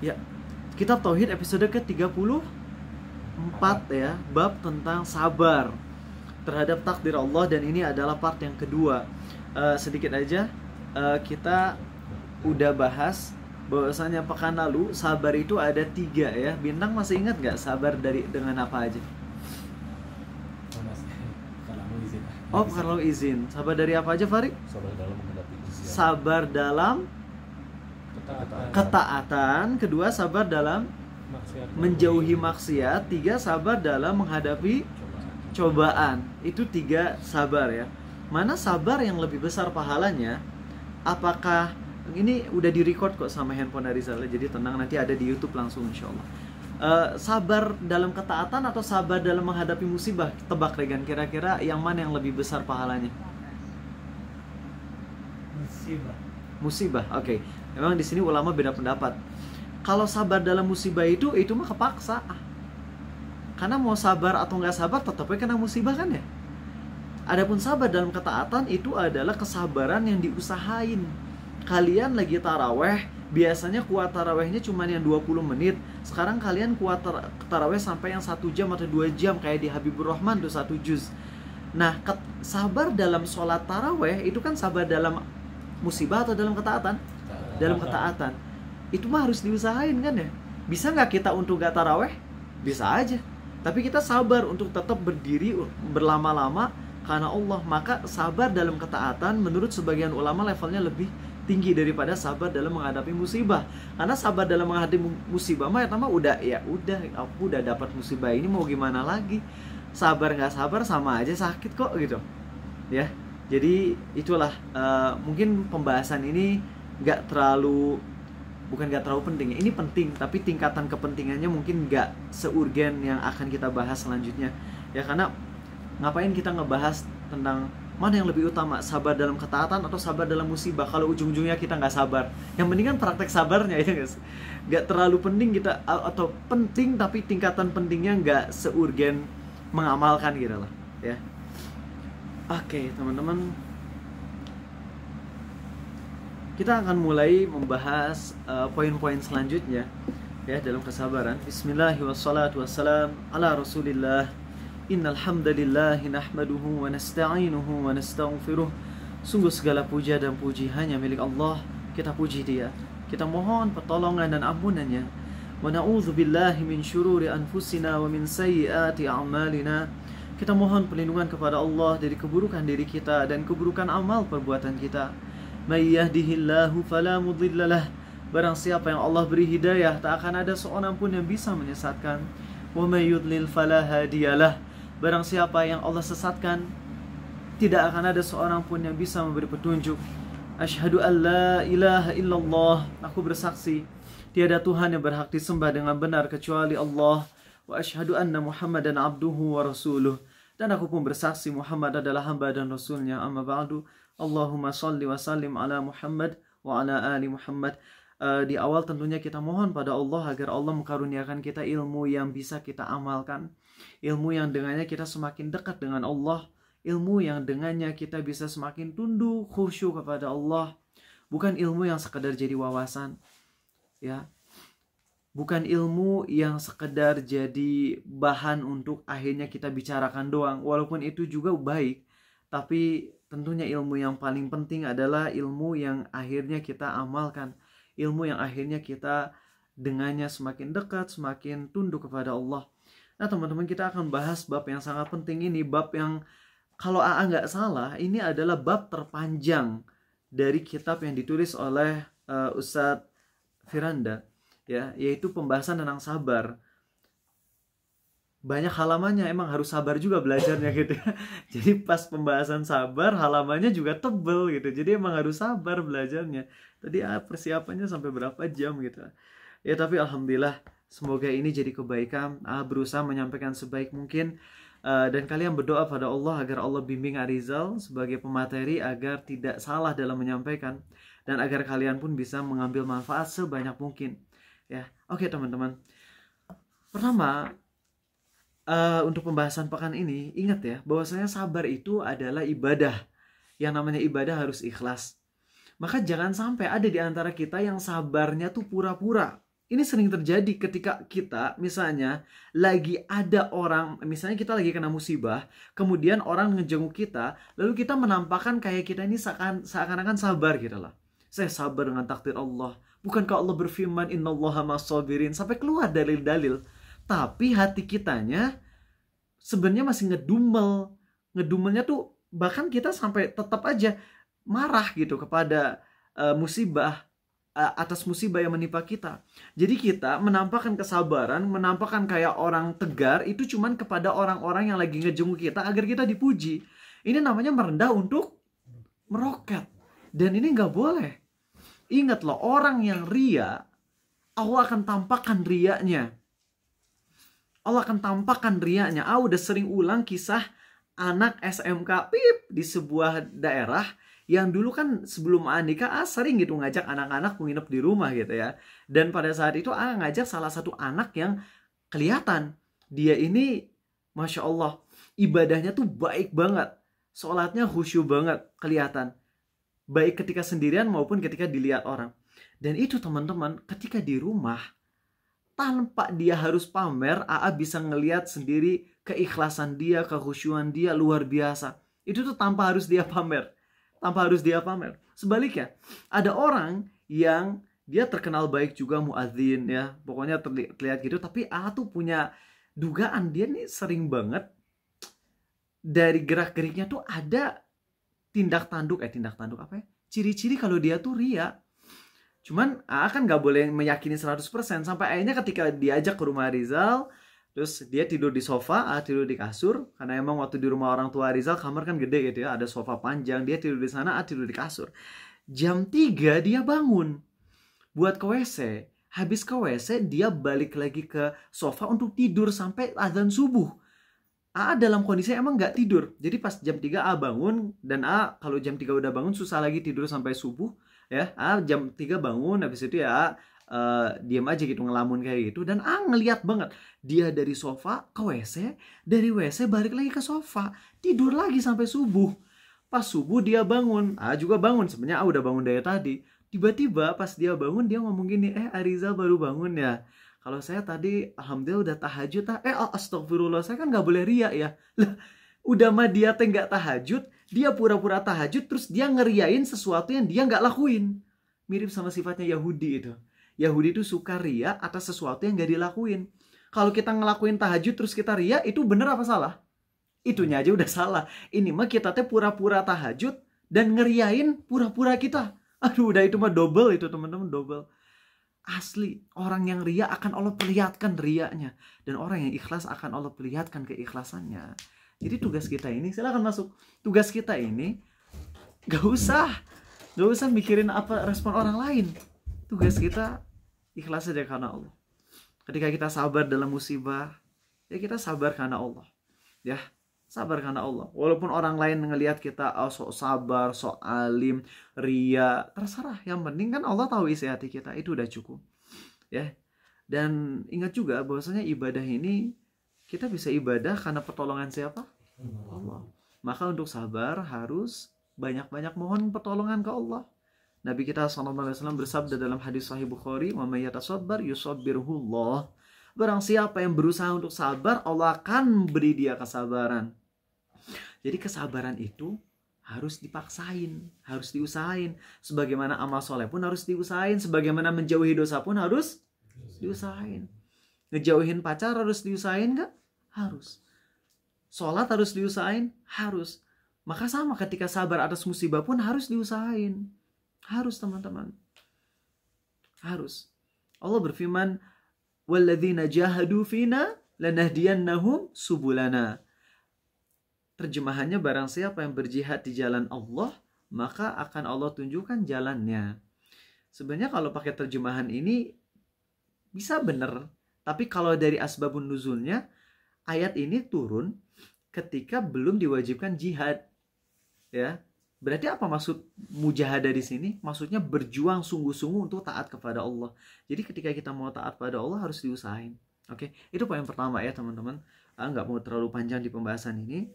Ya, Kitab Tauhid episode ke-34 ya, bab tentang sabar terhadap takdir Allah, dan ini adalah part yang kedua. Sedikit aja, kita udah bahas bahwasanya pekan lalu sabar itu ada 3 ya. Bintang masih ingat nggak sabar dengan apa aja? Oh, kalau izin. Sabar dari apa aja, Farid? Sabar dalam menghadapi ujian. Sabar dalam ketaatan. Kedua, sabar dalam menjauhi maksiat. 3, sabar dalam menghadapi cobaan. Itu 3 sabar ya. Mana sabar yang lebih besar pahalanya? Apakah ini udah direcord kok sama handphone Arizal, jadi tenang, nanti ada di YouTube langsung insyaallah. Sabar dalam ketaatan atau sabar dalam menghadapi musibah? Tebak Regan, kira-kira yang mana yang lebih besar pahalanya? Musibah. Oke. Memang di sini ulama beda pendapat. Kalau sabar dalam musibah itu mah kepaksa. Karena mau sabar atau nggak sabar tetapnya kena musibah kan ya. Adapun sabar dalam ketaatan itu adalah kesabaran yang diusahain. Kalian lagi taraweh, biasanya kuat tarawehnya cuma yang 20 menit. Sekarang kalian kuat taraweh sampai yang 1 jam atau 2 jam kayak di Habibur Rahman tuh 1 juz. Nah, sabar dalam sholat taraweh itu kan sabar dalam musibah atau dalam ketaatan? Dalam ketaatan. Itu mah harus diusahain kan ya. Bisa nggak kita untuk gak taraweh? Bisa aja. Tapi kita sabar untuk tetap berdiri berlama-lama karena Allah. Maka sabar dalam ketaatan menurut sebagian ulama levelnya lebih tinggi daripada sabar dalam menghadapi musibah. Karena sabar dalam menghadapi musibah mah udah aku udah dapat musibah ini, mau gimana lagi. Sabar nggak sabar sama aja sakit kok gitu ya. Jadi itulah mungkin pembahasan ini nggak terlalu penting. Ini penting, tapi tingkatan kepentingannya mungkin nggak seurgen yang akan kita bahas selanjutnya ya. Karena ngapain kita ngebahas tentang mana yang lebih utama, sabar dalam ketaatan atau sabar dalam musibah, kalau ujung-ujungnya kita nggak sabar. Yang penting kan praktek sabarnya ya guys. Nggak terlalu penting kita, atau penting tapi tingkatan pentingnya nggak seurgen mengamalkan gitu lah ya. Oke teman-teman, kita akan mulai membahas poin-poin selanjutnya ya dalam kesabaran. Bismillahirrahmanirrahim. Ala Rasulillah. Innal hamdalillahi nahmaduhu wa nasta'inuhu wa nastaghfiruh. Sungguh segala puja dan puji hanya milik Allah. Kita puji Dia, kita mohon pertolongan dan ampunannya. Wa na'udzubillahi min syururi anfusina wa min sayyiati a'malina. Kita mohon perlindungan kepada Allah dari keburukan diri kita dan keburukan amal perbuatan kita. May yahdihillahu fala mudhillalah. Barang siapa yang Allah beri hidayah, tak akan ada seorang pun yang bisa menyesatkan. Wa may yudlil fala hadiyalah. Barang siapa yang Allah sesatkan, tidak akan ada seorang pun yang bisa memberi petunjuk. Asyhadu an la ilaha illallah. Aku bersaksi tiada Tuhan yang berhak disembah dengan benar kecuali Allah. Wa asyhadu anna Muhammadan abduhu wa rasuluh. Dan aku pun bersaksi Muhammad adalah hamba dan rasulnya. Amma ba'du. Allahumma salli wa sallim ala Muhammad wa ala ali Muhammad. Di awal tentunya kita mohon pada Allah agar Allah mengkaruniakan kita ilmu yang bisa kita amalkan, ilmu yang dengannya kita semakin dekat dengan Allah, ilmu yang dengannya kita bisa semakin tunduk khusyuk kepada Allah. Bukan ilmu yang sekedar jadi wawasan ya, bukan ilmu yang sekedar jadi bahan untuk akhirnya kita bicarakan doang, walaupun itu juga baik. Tapi tentunya ilmu yang paling penting adalah ilmu yang akhirnya kita amalkan, ilmu yang akhirnya kita dengannya semakin dekat, semakin tunduk kepada Allah. Nah teman-teman, kita akan bahas bab yang sangat penting ini. Bab yang kalau AA nggak salah, ini adalah bab terpanjang dari kitab yang ditulis oleh Ustadz Firanda ya, yaitu pembahasan tentang sabar. Banyak halamannya, emang harus sabar juga belajarnya gitu ya. Jadi pas pembahasan sabar, halamannya juga tebel gitu. Jadi emang harus sabar belajarnya. Tadi persiapannya sampai berapa jam gitu ya. Tapi alhamdulillah, semoga ini jadi kebaikan. Berusaha menyampaikan sebaik mungkin. Dan kalian berdoa pada Allah agar Allah bimbing Arizal sebagai pemateri agar tidak salah dalam menyampaikan, dan agar kalian pun bisa mengambil manfaat sebanyak mungkin ya. Oke teman-teman, pertama untuk pembahasan pekan ini, ingat ya bahwasanya sabar itu adalah ibadah. Yang namanya ibadah harus ikhlas. Maka jangan sampai ada di antara kita yang sabarnya tuh pura-pura Ini sering terjadi ketika kita misalnya lagi ada orang, misalnya kita lagi kena musibah, kemudian orang ngejenguk kita, lalu kita menampakkan kayak kita ini seakan-akan sabar gitu lah. Saya sabar dengan takdir Allah. Bukankah Allah berfirman, innallaha ma'as-sabirin, sampai keluar dalil-dalil. Tapi hati kitanya sebenarnya masih ngedumel. Ngedumelnya tuh bahkan kita sampai tetap aja marah gitu kepada musibah, atas musibah yang menimpa kita. Jadi kita menampakkan kesabaran, menampakkan kayak orang tegar itu cuman kepada orang-orang yang lagi ngejenguk kita agar kita dipuji. Ini namanya merendah untuk meroket. Dan ini nggak boleh. Ingat loh, orang yang ria, Allah akan tampakkan riaknya. Allah akan tampakkan riaknya. Udah sering ulang kisah anak SMK di sebuah daerah yang dulu kan sebelum nikah sering gitu ngajak anak-anak menginap di rumah gitu ya. Dan pada saat itu ngajak salah satu anak yang kelihatan dia ini Masya Allah ibadahnya tuh baik banget, sholatnya khusyuk banget, kelihatan baik ketika sendirian maupun ketika dilihat orang. Dan itu teman-teman, ketika di rumah tanpa dia harus pamer, bisa ngelihat sendiri keikhlasan dia, kekhusyuan dia luar biasa. Itu tuh tanpa harus dia pamer. Sebaliknya, ada orang yang dia terkenal baik juga, muadzin ya, pokoknya terlihat gitu, tapi tuh punya dugaan dia nih sering banget dari gerak-geriknya tuh ada tindak tanduk apa ya? Ciri-ciri kalau dia tuh ria. Cuman kan nggak boleh meyakini 100%, sampai akhirnya ketika diajak ke rumah Rizal, terus dia tidur di sofa, tidur di kasur, karena emang waktu di rumah orang tua Rizal kamar kan gede gitu ya, ada sofa panjang, dia tidur di sana, tidur di kasur. Jam 3 dia bangun buat ke WC, habis ke WC dia balik lagi ke sofa untuk tidur sampai azan subuh. Dalam kondisi emang nggak tidur, jadi pas jam 3 bangun, dan kalau jam 3 udah bangun susah lagi tidur sampai subuh ya. Jam 3 bangun, habis itu ya diam aja gitu, ngelamun kayak gitu. Dan ngeliat banget dia dari sofa ke WC, dari WC balik lagi ke sofa, tidur lagi sampai subuh. Pas subuh dia bangun, juga bangun sebenarnya, udah bangun dari tadi. Tiba-tiba pas dia bangun dia ngomong gini, Ariza baru bangun ya? Kalau saya tadi alhamdulillah udah tahajud. Astagfirullah, saya kan nggak boleh riak ya. Lah, udah mah dia nggak tahajud, dia pura-pura tahajud, terus dia ngeriain sesuatu yang dia nggak lakuin. Mirip sama sifatnya Yahudi itu. Yahudi itu suka ria atas sesuatu yang gak dilakuin. Kalau kita ngelakuin tahajud terus kita ria, itu bener apa salah? Itunya aja udah salah. Ini mah kita teh pura-pura tahajud dan ngeriain pura-pura kita. Udah itu mah double itu teman-teman, double. Asli, orang yang ria akan Allah perlihatkan riaknya, dan orang yang ikhlas akan Allah perlihatkan keikhlasannya. Jadi tugas kita ini, silakan masuk. Tugas kita ini gak usah mikirin apa respon orang lain. Tugas kita ikhlas saja karena Allah. Ketika kita sabar dalam musibah, ya kita sabar karena Allah. Ya, sabar karena Allah. Walaupun orang lain ngelihat kita sok sabar, sok alim, ria, terserah. Yang penting kan Allah tahu isi hati kita, itu udah cukup. Ya. Dan ingat juga bahwasanya ibadah ini kita bisa ibadah karena pertolongan siapa? Allah. Maka untuk sabar harus banyak-banyak mohon pertolongan ke Allah. Nabi kita SAW bersabda dalam hadis Sahih Bukhari, "Wa may yatasabbar yusabbirhullah." Barang siapa yang berusaha untuk sabar, Allah akan beri dia kesabaran. Jadi kesabaran itu harus dipaksain, harus diusahain. Sebagaimana amal soleh pun harus diusahain, sebagaimana menjauhi dosa pun harus diusahain. Ngejauhin pacar harus diusahain gak? Harus. Sholat harus diusahain? Harus. Maka sama ketika sabar atas musibah pun harus diusahain. Harus teman-teman. Harus. Allah berfirman, "Walladzina jahadu fina lanahdiyannahum subulana." Terjemahannya, barang siapa yang berjihad di jalan Allah, maka akan Allah tunjukkan jalannya. Sebenarnya kalau pakai terjemahan ini bisa benar, tapi kalau dari asbabun nuzulnya, ayat ini turun ketika belum diwajibkan jihad. Ya. Berarti apa maksud mujahadah di sini? Maksudnya berjuang sungguh-sungguh untuk taat kepada Allah. Jadi ketika kita mau taat pada Allah harus diusahain. Oke, itu poin pertama ya teman-teman. Nggak mau terlalu panjang di pembahasan ini.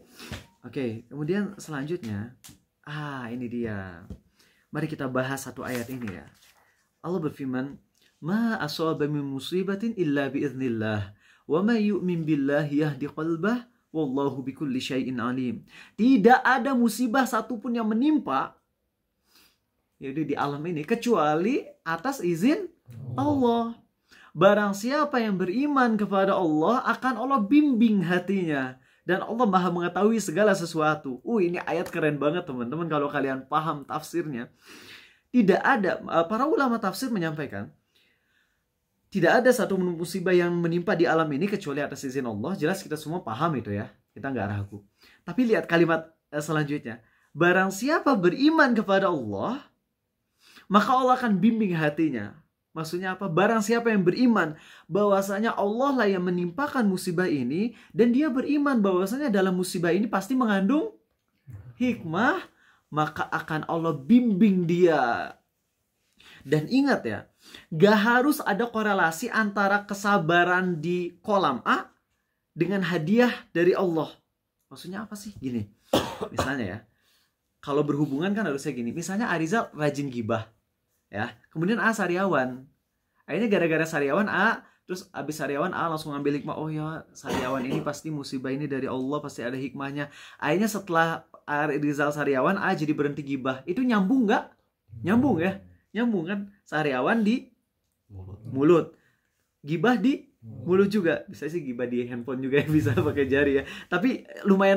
Oke, kemudian selanjutnya, ini dia. Mari kita bahas satu ayat ini ya. Allah berfirman, Ma asaba min musibatin illa biiznillah. Wa may yu'min billahi yahdi qalbah. Wallahu bikulli syai'in alim. Tidak ada musibah satupun yang menimpa di alam ini kecuali atas izin Allah. Barang siapa yang beriman kepada Allah, akan Allah bimbing hatinya. Dan Allah maha mengetahui segala sesuatu. Ini ayat keren banget teman-teman kalau kalian paham tafsirnya. Tidak ada, para ulama tafsir menyampaikan, tidak ada satu musibah yang menimpa di alam ini kecuali atas izin Allah. Jelas kita semua paham itu ya. Kita nggak ragu. Tapi lihat kalimat selanjutnya. Barang siapa beriman kepada Allah, maka Allah akan bimbing hatinya. Maksudnya apa? Barang siapa yang beriman bahwasanya Allah lah yang menimpakan musibah ini, dan dia beriman bahwasanya dalam musibah ini pasti mengandung hikmah, maka akan Allah bimbing dia. Dan ingat ya, gak harus ada korelasi antara kesabaran di kolam A dengan hadiah dari Allah. Maksudnya apa sih? Gini, misalnya ya, kalau berhubungan kan harusnya gini. Misalnya Arizal rajin gibah, ya, kemudian A sariawan. Akhirnya gara-gara sariawan A, terus abis sariawan A langsung ngambil hikmah. Oh ya, sariawan ini pasti musibah ini dari Allah, pasti ada hikmahnya. Akhirnya setelah Arizal sariawan, A jadi berhenti gibah. Itu nyambung nggak? Nyambung ya? Nyambung kan? Sariawan di mulut, gibah di mulut juga. Bisa sih gibah di handphone juga ya, bisa pakai jari ya. Tapi lumayan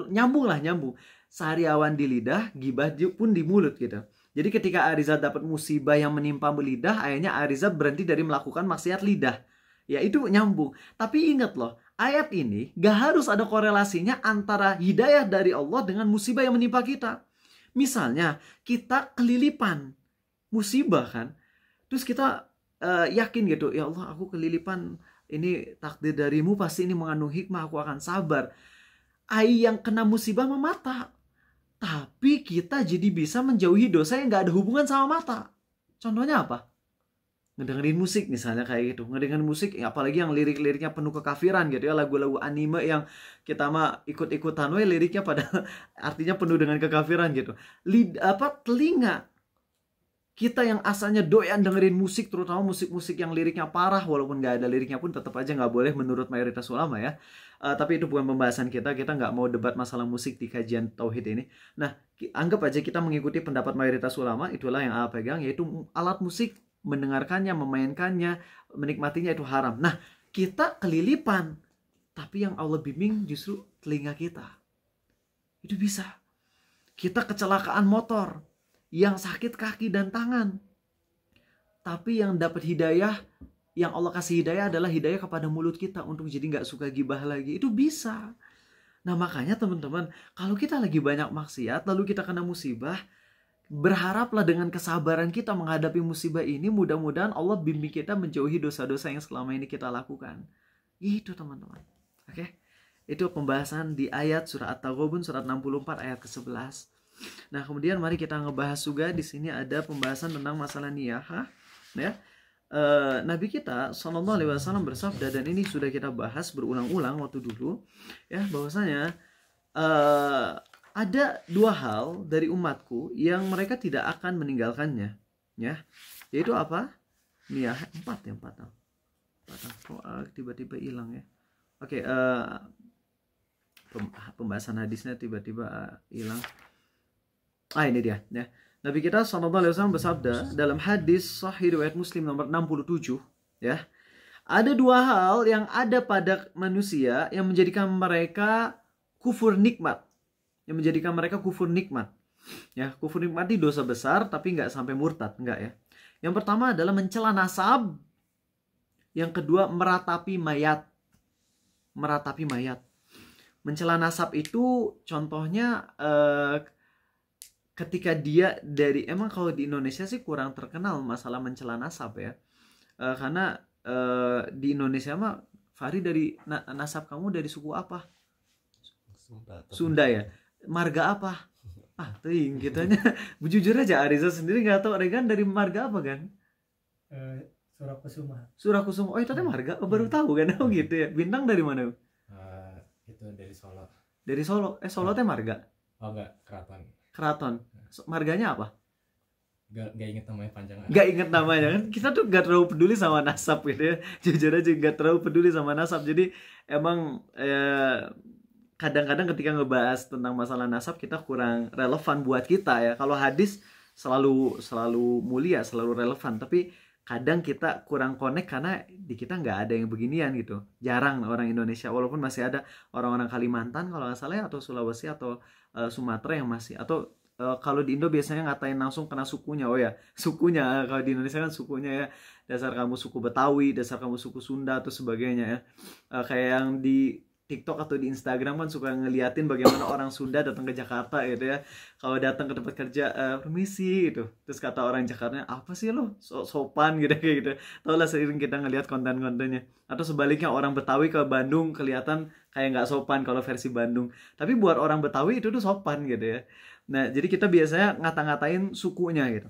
nyambung lah, nyambung. Sariawan di lidah, gibah pun di mulut gitu. Jadi ketika Arizal dapat musibah yang menimpa lidah, akhirnya Arizal berhenti dari melakukan maksiat lidah. Ya itu nyambung. Tapi ingat loh, ayat ini gak harus ada korelasinya antara hidayah dari Allah dengan musibah yang menimpa kita. Misalnya kita kelilipan musibah kan, terus kita yakin gitu, ya Allah aku kelilipan, ini takdir darimu, pasti ini mengandung hikmah, aku akan sabar. Ai yang kena musibah memata, tapi kita jadi bisa menjauhi dosa yang gak ada hubungan sama mata. Contohnya apa? Ngedengerin musik misalnya kayak gitu. Ngedengerin musik, apalagi yang lirik-liriknya penuh kekafiran gitu ya. Lagu-lagu anime yang kita mah ikut-ikutan, liriknya pada artinya penuh dengan kekafiran gitu. Telinga kita yang asalnya doyan dengerin musik, terutama musik-musik yang liriknya parah, walaupun gak ada liriknya pun tetap aja gak boleh menurut mayoritas ulama ya. Tapi itu bukan pembahasan kita gak mau debat masalah musik di kajian tauhid ini. Nah, anggap aja kita mengikuti pendapat mayoritas ulama, itulah yang A pegang, yaitu alat musik, mendengarkannya, memainkannya, menikmatinya itu haram. Nah, kita kelilipan, tapi yang Allah bimbing justru telinga kita. Itu bisa. Kita kecelakaan motor, yang sakit kaki dan tangan, tapi yang dapat hidayah, yang Allah kasih hidayah adalah hidayah kepada mulut kita untuk jadi gak suka gibah lagi. Itu bisa. Nah makanya teman-teman, kalau kita lagi banyak maksiat lalu kita kena musibah, berharaplah dengan kesabaran kita menghadapi musibah ini, mudah-mudahan Allah bimbing kita menjauhi dosa-dosa yang selama ini kita lakukan. Itu teman-teman. Oke? Itu pembahasan di ayat surah At-Taghabun surat 64 ayat ke-11. Nah, kemudian mari kita ngebahas juga di sini ada pembahasan tentang masalah niyah, ya. Nabi kita Shallallahu Alaihi Wasallam bersabda, dan ini sudah kita bahas berulang-ulang waktu dulu, ya, bahwasanya ada dua hal dari umatku yang mereka tidak akan meninggalkannya, ya, yaitu apa? Niyah. Empat. Kok tiba-tiba hilang ya? Oke, pembahasan hadisnya tiba-tiba hilang. Ini dia ya. Nabi kita SAW bersabda dalam hadis sahih riwayat Muslim nomor 67 ya. Ada dua hal yang ada pada manusia yang menjadikan mereka kufur nikmat. Yang menjadikan mereka kufur nikmat. Ya, kufur nikmat itu dosa besar tapi nggak sampai murtad, enggak ya. Yang pertama adalah mencela nasab. Yang kedua meratapi mayat. Meratapi mayat. Mencela nasab itu contohnya ketika dia dari, emang kalau di Indonesia sih kurang terkenal masalah mencela nasab ya, karena di Indonesia mah Fahri dari nasab kamu dari suku apa? Sunda ya. Marga apa? Ting kitanya. Jujur aja Ariza sendiri nggak tahu Regan dari marga apa kan? Surakusuma. Oh itu teh marga, baru tahu kan? Oh gitu ya. Bintang dari mana? Itu dari Solo. Dari Solo. Solo teh marga? Oh enggak, Keraton. Keraton. Marganya apa? Gak inget namanya panjang. Gak inget namanya kan, kita tuh gak terlalu peduli sama nasab gitu ya, jujur aja gak terlalu peduli sama nasab. Jadi emang kadang-kadang ketika ngebahas tentang masalah nasab kita kurang relevan buat kita ya. Kalau hadis selalu mulia, selalu relevan, tapi kadang kita kurang connect karena di kita nggak ada yang beginian gitu. Jarang orang Indonesia, walaupun masih ada orang-orang Kalimantan kalau nggak salah ya, atau Sulawesi atau Sumatera yang masih, atau kalau di Indo biasanya ngatain langsung kena sukunya. Oh ya, sukunya. Kalau di Indonesia kan sukunya ya, dasar kamu suku Betawi, dasar kamu suku Sunda atau sebagainya ya. Kayak yang di TikTok atau di Instagram kan suka ngeliatin bagaimana orang Sunda datang ke Jakarta gitu ya. Kalau datang ke tempat kerja, permisi gitu. Terus kata orang Jakarta, apa sih lo sopan gitu kayak gitu. Tau lah, sering kita ngeliat konten-kontennya. Atau sebaliknya orang Betawi ke Bandung kelihatan kayak nggak sopan kalau versi Bandung. Tapi buat orang Betawi itu tuh sopan gitu ya. Nah, jadi kita biasanya ngata-ngatain sukunya gitu.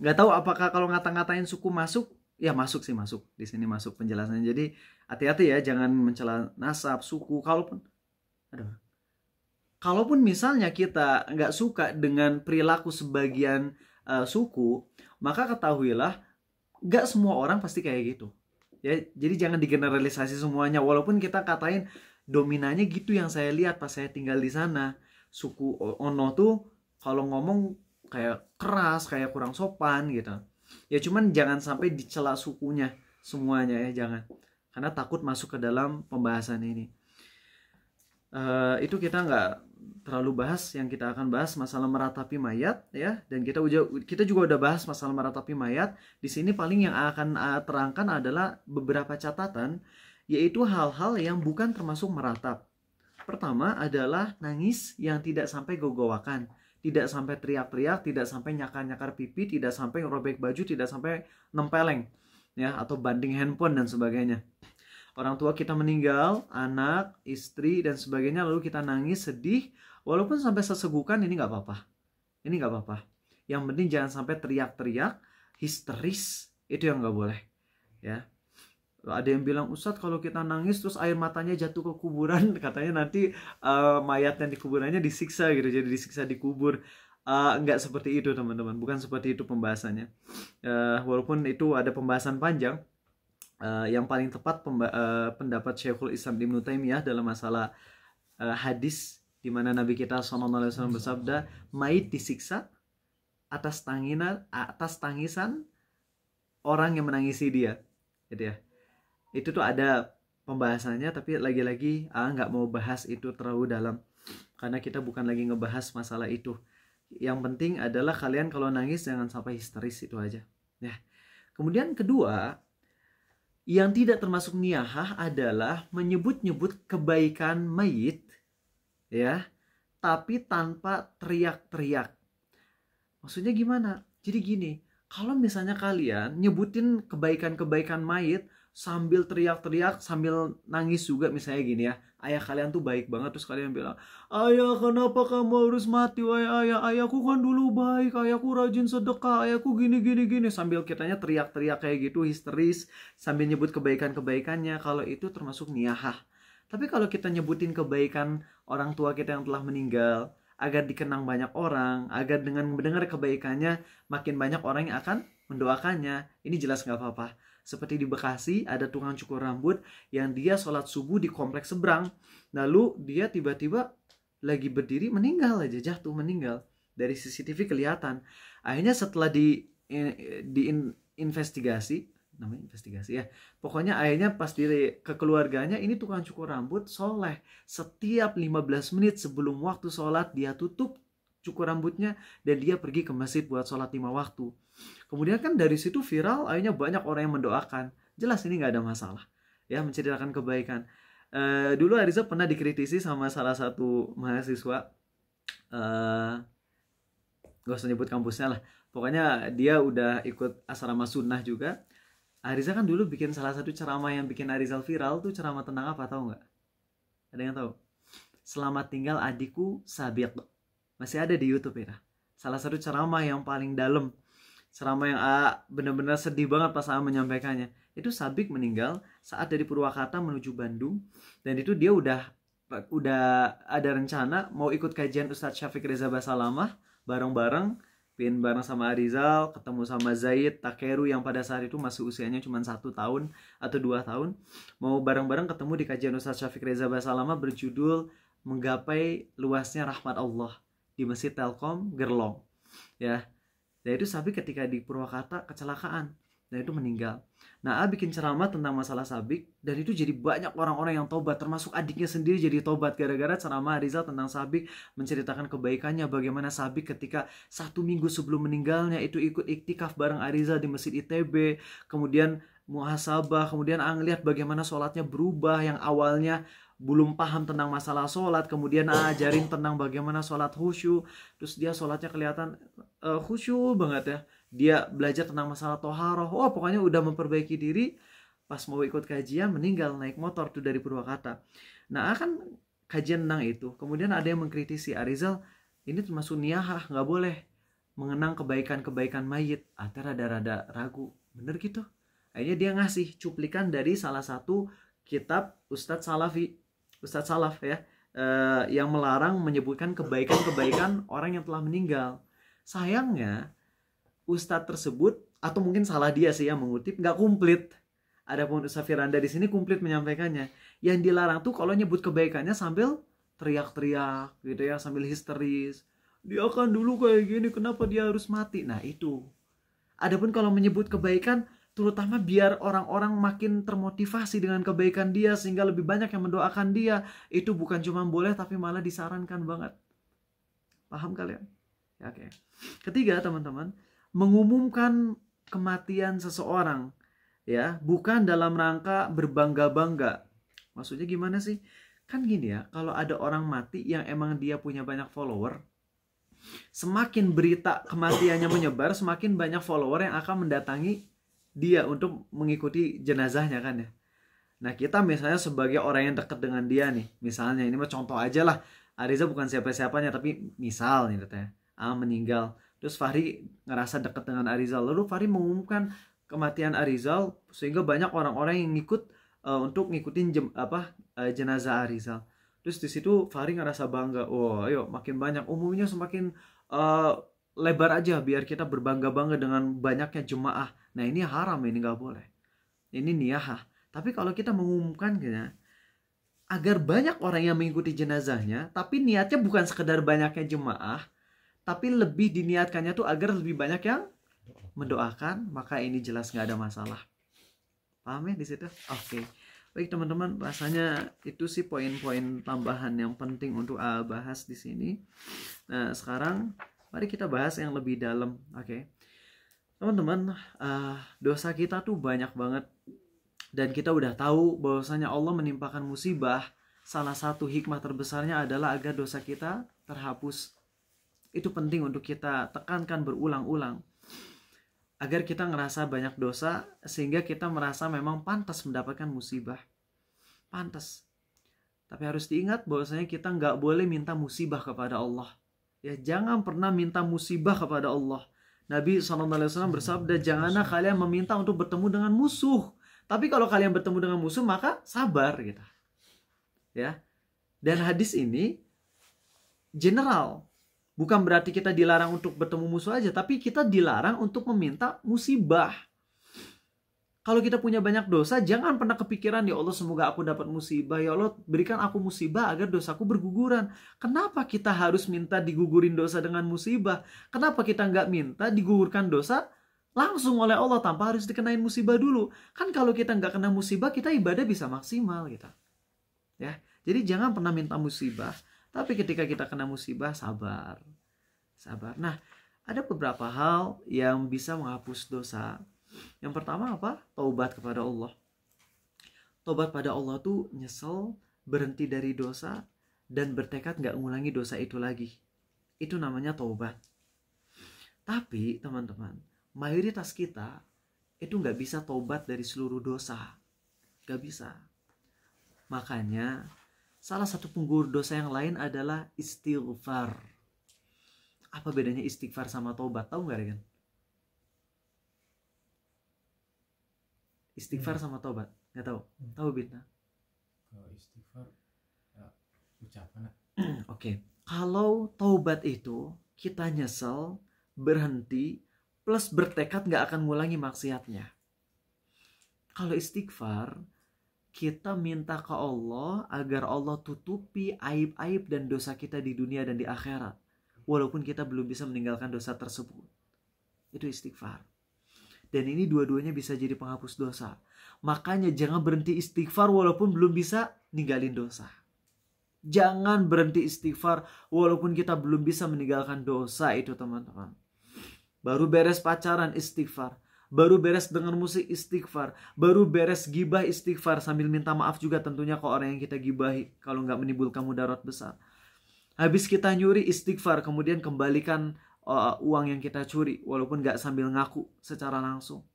Nggak tahu apakah kalau ngata-ngatain suku masuk. Ya masuk sih, masuk. Di sini masuk penjelasannya. Jadi hati-hati ya, jangan mencela nasab, suku. Kalaupun misalnya kita nggak suka dengan perilaku sebagian suku, maka ketahuilah nggak semua orang pasti kayak gitu. Ya, jadi jangan digeneralisasi semuanya. Walaupun kita katain dominannya gitu yang saya lihat pas saya tinggal di sana. Suku Ono tuh kalau ngomong kayak keras, kayak kurang sopan gitu. Ya cuman jangan sampai dicela sukunya semuanya ya, jangan. Karena takut masuk ke dalam pembahasan ini. Itu kita nggak terlalu bahas. Yang kita akan bahas masalah meratapi mayat ya. Dan kita juga udah bahas masalah meratapi mayat. Di sini paling yang akan terangkan adalah beberapa catatan, yaitu hal-hal yang bukan termasuk meratap. Pertama adalah nangis yang tidak sampai gogowakan, tidak sampai teriak-teriak, tidak sampai nyakar-nyakar pipi, tidak sampai robek baju, tidak sampai nempeleng ya, atau banding handphone dan sebagainya. Orang tua kita meninggal, anak, istri dan sebagainya, lalu kita nangis, sedih, walaupun sampai sesegukan, ini nggak apa-apa. Ini nggak apa-apa. Yang penting jangan sampai teriak-teriak, histeris, itu yang nggak boleh ya. Ada yang bilang, Ustadz kalau kita nangis terus air matanya jatuh ke kuburan, katanya nanti mayat yang di kuburannya disiksa gitu, jadi disiksa di kubur. Enggak seperti itu teman-teman, bukan seperti itu pembahasannya. Walaupun itu ada pembahasan panjang, yang paling tepat pendapat Syekhul Islam Ibnu Taimiyah dalam masalah hadis di mana Nabi kita SAW bersabda, mayit disiksa atas tangisan orang yang menangisi dia, gitu ya. Itu tuh ada pembahasannya, tapi lagi-lagi nggak mau bahas itu terlalu dalam karena kita bukan lagi ngebahas masalah itu. Yang penting adalah kalian kalau nangis jangan sampai histeris, itu aja ya. Kemudian kedua, yang tidak termasuk niyahah adalah menyebut-nyebut kebaikan mayit ya, tapi tanpa teriak-teriak. Maksudnya gimana? Jadi gini, kalau misalnya kalian nyebutin kebaikan-kebaikan mayit sambil teriak-teriak, sambil nangis juga, misalnya gini ya, ayah kalian tuh baik banget, terus kalian bilang, ayah kenapa kamu harus mati, wahai ayah, ayahku kan dulu baik, ayahku rajin sedekah, ayahku gini, sambil kitanya teriak-teriak kayak gitu, histeris, sambil nyebut kebaikan-kebaikannya. Kalau itu termasuk niyahah. Tapi kalau kita nyebutin kebaikan orang tua kita yang telah meninggal, agar dikenang banyak orang, agar dengan mendengar kebaikannya makin banyak orang yang akan mendoakannya, ini jelas nggak apa-apa. Seperti di Bekasi ada tukang cukur rambut yang dia sholat subuh di kompleks seberang, lalu dia tiba-tiba lagi berdiri meninggal aja, jatuh meninggal. Dari CCTV kelihatan. Akhirnya setelah investigasi, namanya investigasi ya, pokoknya akhirnya pas ke keluarganya, ini tukang cukur rambut soleh, setiap 15 menit sebelum waktu sholat dia tutup cukur rambutnya dan dia pergi ke masjid buat sholat 5 waktu. Kemudian kan dari situ viral, akhirnya banyak orang yang mendoakan. Jelas ini nggak ada masalah ya, menceritakan kebaikan. Dulu Ariza pernah dikritisi sama salah satu mahasiswa, gak usah nyebut kampusnya lah, pokoknya dia udah ikut asrama sunnah juga. Ariza kan dulu bikin salah satu ceramah yang bikin Arizal viral tuh, ceramah tentang apa tahu nggak? Ada yang tahu? Selamat tinggal adikku Sabiq. Masih ada di YouTube ya. Salah satu ceramah yang paling dalam, ceramah yang benar-benar sedih banget pas menyampaikannya. Itu Sabiq meninggal saat dari Purwakarta menuju Bandung, dan itu dia udah ada rencana mau ikut kajian Ustadz Syafiq Reza Basalamah bareng-bareng Pin bareng sama Arizal, ketemu sama Zaid, Takeru yang pada saat itu masih usianya cuma 1 tahun atau 2 tahun. Mau bareng-bareng ketemu di kajian Ustadz Syafiq Reza Basalama berjudul Menggapai Luasnya Rahmat Allah di Masjid Telkom Gerlong. Ya, dan itu Sabik ketika di Purwakarta kecelakaan dan itu meninggal. Nah, A bikin ceramah tentang masalah Sabik dan itu jadi banyak orang-orang yang tobat, termasuk adiknya sendiri jadi tobat gara-gara ceramah Rizal tentang Sabik, menceritakan kebaikannya, bagaimana Sabik ketika 1 minggu sebelum meninggalnya itu ikut iktikaf bareng Arizal di Masjid ITB, kemudian muhasabah, kemudian ngeliat bagaimana sholatnya berubah, yang awalnya belum paham tentang masalah sholat, kemudian ajarin tentang bagaimana sholat khusyuk, terus dia sholatnya kelihatan khusyuk banget ya. Dia belajar tentang masalah toharoh, pokoknya udah memperbaiki diri. Pas mau ikut kajian meninggal naik motor tuh dari Purwakarta. Nah, kan kajian tentang itu, kemudian ada yang mengkritisi Arizal, ini termasuk niyahah, nggak boleh mengenang kebaikan-kebaikan mayit. Ata rada-rada ragu, bener gitu. Akhirnya dia ngasih cuplikan dari salah satu kitab Ustadz Salaf ya, yang melarang menyebutkan kebaikan-kebaikan orang yang telah meninggal. Sayangnya Ustadz tersebut, atau mungkin salah dia sih yang mengutip, nggak komplit. Adapun Ustadz Firanda di sini komplit menyampaikannya. Yang dilarang tuh kalau nyebut kebaikannya sambil teriak-teriak gitu ya, sambil histeris. Dia kan dulu kayak gini, kenapa dia harus mati? Nah itu. Adapun kalau menyebut kebaikan, terutama biar orang-orang makin termotivasi dengan kebaikan dia sehingga lebih banyak yang mendoakan dia, itu bukan cuma boleh tapi malah disarankan banget. Paham kalian? Ya, oke. Ketiga, teman-teman, mengumumkan kematian seseorang ya bukan dalam rangka berbangga-bangga. Maksudnya gimana sih? Kan gini ya, kalau ada orang mati yang emang dia punya banyak follower, semakin berita kematiannya menyebar, semakin banyak follower yang akan mendatangi dia untuk mengikuti jenazahnya kan ya. Nah, kita misalnya sebagai orang yang dekat dengan dia nih, misalnya ini mah contoh aja lah, Ariza bukan siapa-siapanya, tapi misal nih katanya meninggal, terus Fahri ngerasa dekat dengan Arizal, lalu Fahri mengumumkan kematian Arizal sehingga banyak orang-orang yang ngikut untuk ngikutin jenazah Arizal. Terus di situ Fahri ngerasa bangga, ayo makin banyak, umumnya semakin lebar aja biar kita berbangga-bangga dengan banyaknya jemaah. Nah ini haram, ini nggak boleh, ini niyahah. Tapi kalau kita mengumumkannya agar banyak orang yang mengikuti jenazahnya, tapi niatnya bukan sekedar banyaknya jemaah, tapi lebih diniatkannya tuh agar lebih banyak yang mendoakan, maka ini jelas nggak ada masalah. Paham ya di situ? Oke. Baik teman-teman, rasanya itu sih poin-poin tambahan yang penting untuk bahas di sini. Nah sekarang mari kita bahas yang lebih dalam. Oke. Teman-teman, dosa kita tuh banyak banget. Dan kita udah tahu bahwasanya Allah menimpakan musibah, salah satu hikmah terbesarnya adalah agar dosa kita terhapus. Itu penting untuk kita tekankan berulang-ulang. Agar kita ngerasa banyak dosa, sehingga kita merasa memang pantas mendapatkan musibah. Pantas. Tapi harus diingat bahwasanya kita nggak boleh minta musibah kepada Allah. Ya, jangan pernah minta musibah kepada Allah. Nabi SAW bersabda, janganlah kalian meminta untuk bertemu dengan musuh. Tapi kalau kalian bertemu dengan musuh, maka sabar gitu. Ya. Dan hadis ini general. Bukan berarti kita dilarang untuk bertemu musuh aja, tapi kita dilarang untuk meminta musibah. Kalau kita punya banyak dosa, jangan pernah kepikiran, ya Allah semoga aku dapat musibah, ya Allah berikan aku musibah agar dosaku berguguran. Kenapa kita harus minta digugurin dosa dengan musibah? Kenapa kita nggak minta digugurkan dosa langsung oleh Allah tanpa harus dikenain musibah dulu? Kan kalau kita nggak kena musibah, kita ibadah bisa maksimal gitu. Ya, jadi jangan pernah minta musibah. Tapi ketika kita kena musibah, sabar. Sabar. Nah, ada beberapa hal yang bisa menghapus dosa. Yang pertama apa? Taubat kepada Allah. Taubat pada Allah tuh nyesel, berhenti dari dosa, dan bertekad gak ngulangi dosa itu lagi. Itu namanya taubat. Tapi, teman-teman, mayoritas kita itu gak bisa taubat dari seluruh dosa. Gak bisa. Makanya, salah satu penggugur dosa yang lain adalah istighfar. Apa bedanya istighfar sama taubat? Tahu nggak Regan? Istighfar sama taubat? Nggak tahu? Tahu Bitna? Kalau istighfar ya, ucapan. Oke. Kalau taubat itu kita nyesel, berhenti, plus bertekad gak akan ngulangi maksiatnya. Kalau istighfar, kita minta ke Allah agar Allah tutupi aib-aib dan dosa kita di dunia dan di akhirat. Walaupun kita belum bisa meninggalkan dosa tersebut. Itu istighfar. Dan ini dua-duanya bisa jadi penghapus dosa. Makanya jangan berhenti istighfar walaupun belum bisa ninggalin dosa. Jangan berhenti istighfar walaupun kita belum bisa meninggalkan dosa itu, teman-teman. Baru beres pacaran istighfar. Baru beres dengar musik istighfar. Baru beres gibah istighfar. Sambil minta maaf juga tentunya ke orang yang kita gibahi. Kalau nggak menimbulkan mudarat besar. Habis kita nyuri istighfar. Kemudian kembalikan uang yang kita curi. Walaupun nggak sambil ngaku secara langsung.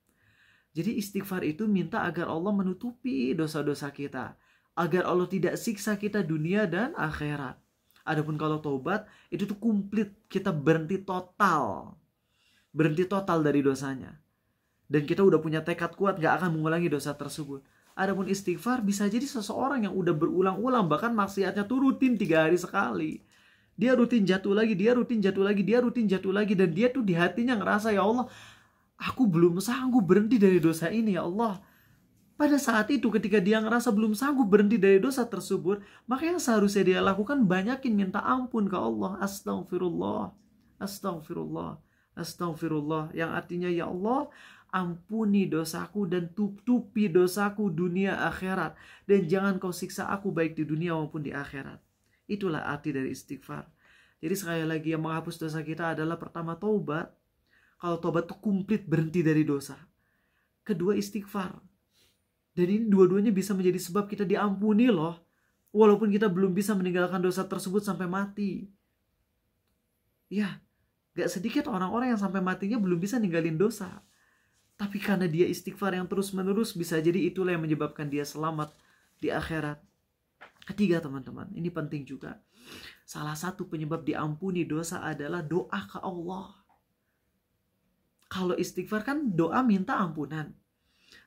Jadi istighfar itu minta agar Allah menutupi dosa-dosa kita. Agar Allah tidak siksa kita dunia dan akhirat. Adapun kalau taubat, itu tuh komplit. Kita berhenti total. Berhenti total dari dosanya. Dan kita udah punya tekad kuat gak akan mengulangi dosa tersebut. Adapun istighfar bisa jadi seseorang yang udah berulang-ulang. Bahkan maksiatnya tuh rutin 3 hari sekali. Dia rutin jatuh lagi, dia rutin jatuh lagi, dia rutin jatuh lagi. Dan dia tuh di hatinya ngerasa, ya Allah, aku belum sanggup berhenti dari dosa ini, ya Allah. Pada saat itu ketika dia ngerasa belum sanggup berhenti dari dosa tersebut, maka yang seharusnya dia lakukan banyakin minta ampun ke Allah. Astaghfirullah, astaghfirullah, astaghfirullah. Yang artinya, ya Allah, ampuni dosaku dan tutupi dosaku dunia akhirat. Dan jangan kau siksa aku baik di dunia maupun di akhirat. Itulah arti dari istighfar. Jadi sekali lagi yang menghapus dosa kita adalah pertama taubat. Kalau taubat itu komplit berhenti dari dosa. Kedua istighfar. Dan ini dua-duanya bisa menjadi sebab kita diampuni loh. Walaupun kita belum bisa meninggalkan dosa tersebut sampai mati. Ya, gak sedikit orang-orang yang sampai matinya belum bisa ninggalin dosa. Tapi karena dia istighfar yang terus-menerus, bisa jadi itulah yang menyebabkan dia selamat di akhirat. Ketiga, teman-teman, ini penting juga. Salah satu penyebab diampuni dosa adalah doa ke Allah. Kalau istighfar kan doa minta ampunan.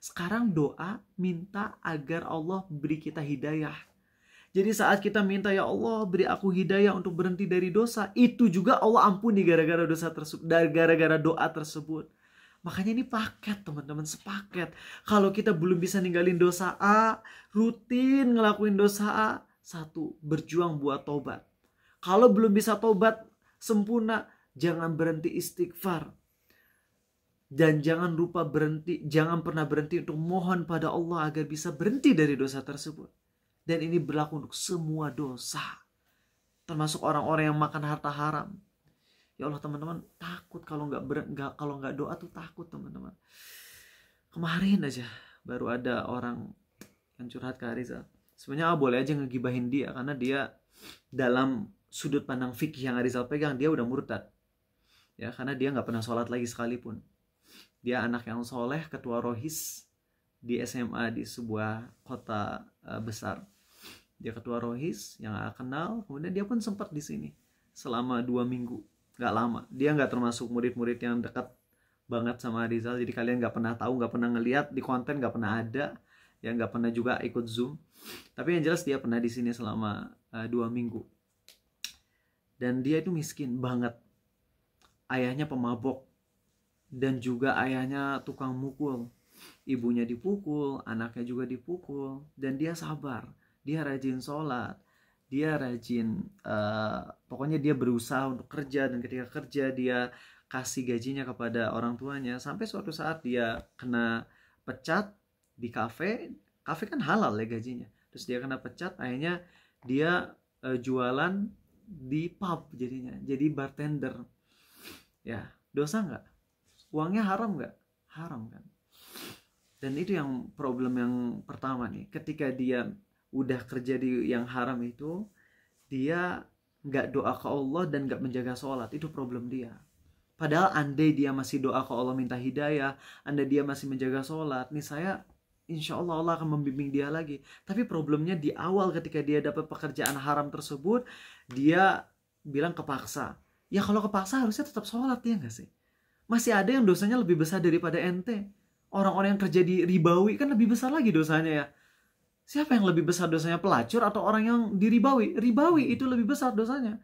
Sekarang doa minta agar Allah beri kita hidayah. Jadi saat kita minta, ya Allah beri aku hidayah untuk berhenti dari dosa, itu juga Allah ampuni gara-gara dosa tersebut, gara-gara doa tersebut. Makanya ini paket, teman-teman, sepaket. Kalau kita belum bisa ninggalin dosa A, rutin ngelakuin dosa A, 1, berjuang buat tobat. Kalau belum bisa tobat sempurna, jangan berhenti istighfar. Dan jangan pernah berhenti untuk mohon pada Allah agar bisa berhenti dari dosa tersebut. Dan ini berlaku untuk semua dosa. Termasuk orang-orang yang makan harta haram. Ya Allah, teman-teman, takut kalau nggak doa tuh takut, teman-teman. Kemarin aja baru ada orang yang curhat ke Arizal. Sebenarnya boleh aja ngegibahin dia karena dia dalam sudut pandang fikih yang Arizal pegang, dia udah murtad. Ya, karena dia nggak pernah sholat lagi sekalipun. Dia anak yang soleh, ketua rohis di SMA di sebuah kota besar. Dia ketua rohis yang gak kenal. Kemudian dia pun sempat di sini selama 2 minggu. Gak lama. Dia gak termasuk murid-murid yang dekat banget sama Rizal. Jadi kalian gak pernah tahu, gak pernah ngeliat di konten, gak pernah ada. Ya gak pernah juga ikut Zoom. Tapi yang jelas dia pernah di sini selama 2 minggu. Dan dia itu miskin banget. Ayahnya pemabok. Dan juga ayahnya tukang mukul. Ibunya dipukul, anaknya juga dipukul. Dan dia sabar. Dia rajin sholat. Dia rajin, pokoknya dia berusaha untuk kerja. Dan ketika kerja dia kasih gajinya kepada orang tuanya. Sampai suatu saat dia kena pecat di kafe. Kafe kan halal ya gajinya. Terus dia kena pecat, akhirnya dia jualan di pub jadinya. Jadi bartender. Ya, dosa nggak? Uangnya haram nggak? Haram kan? Dan itu yang problem yang pertama nih. Ketika dia udah kerja di yang haram itu, dia nggak doa ke Allah dan nggak menjaga sholat. Itu problem dia. Padahal andai dia masih doa ke Allah minta hidayah, andai dia masih menjaga sholat, nih saya insya Allah Allah akan membimbing dia lagi. Tapi problemnya di awal ketika dia dapat pekerjaan haram tersebut, dia bilang kepaksa. Ya kalau kepaksa harusnya tetap sholat, ya nggak sih? Masih ada yang dosanya lebih besar daripada ente. Orang-orang yang kerja di ribawi kan lebih besar lagi dosanya ya. Siapa yang lebih besar dosanya, pelacur atau orang yang diribawi? Ribawi itu lebih besar dosanya.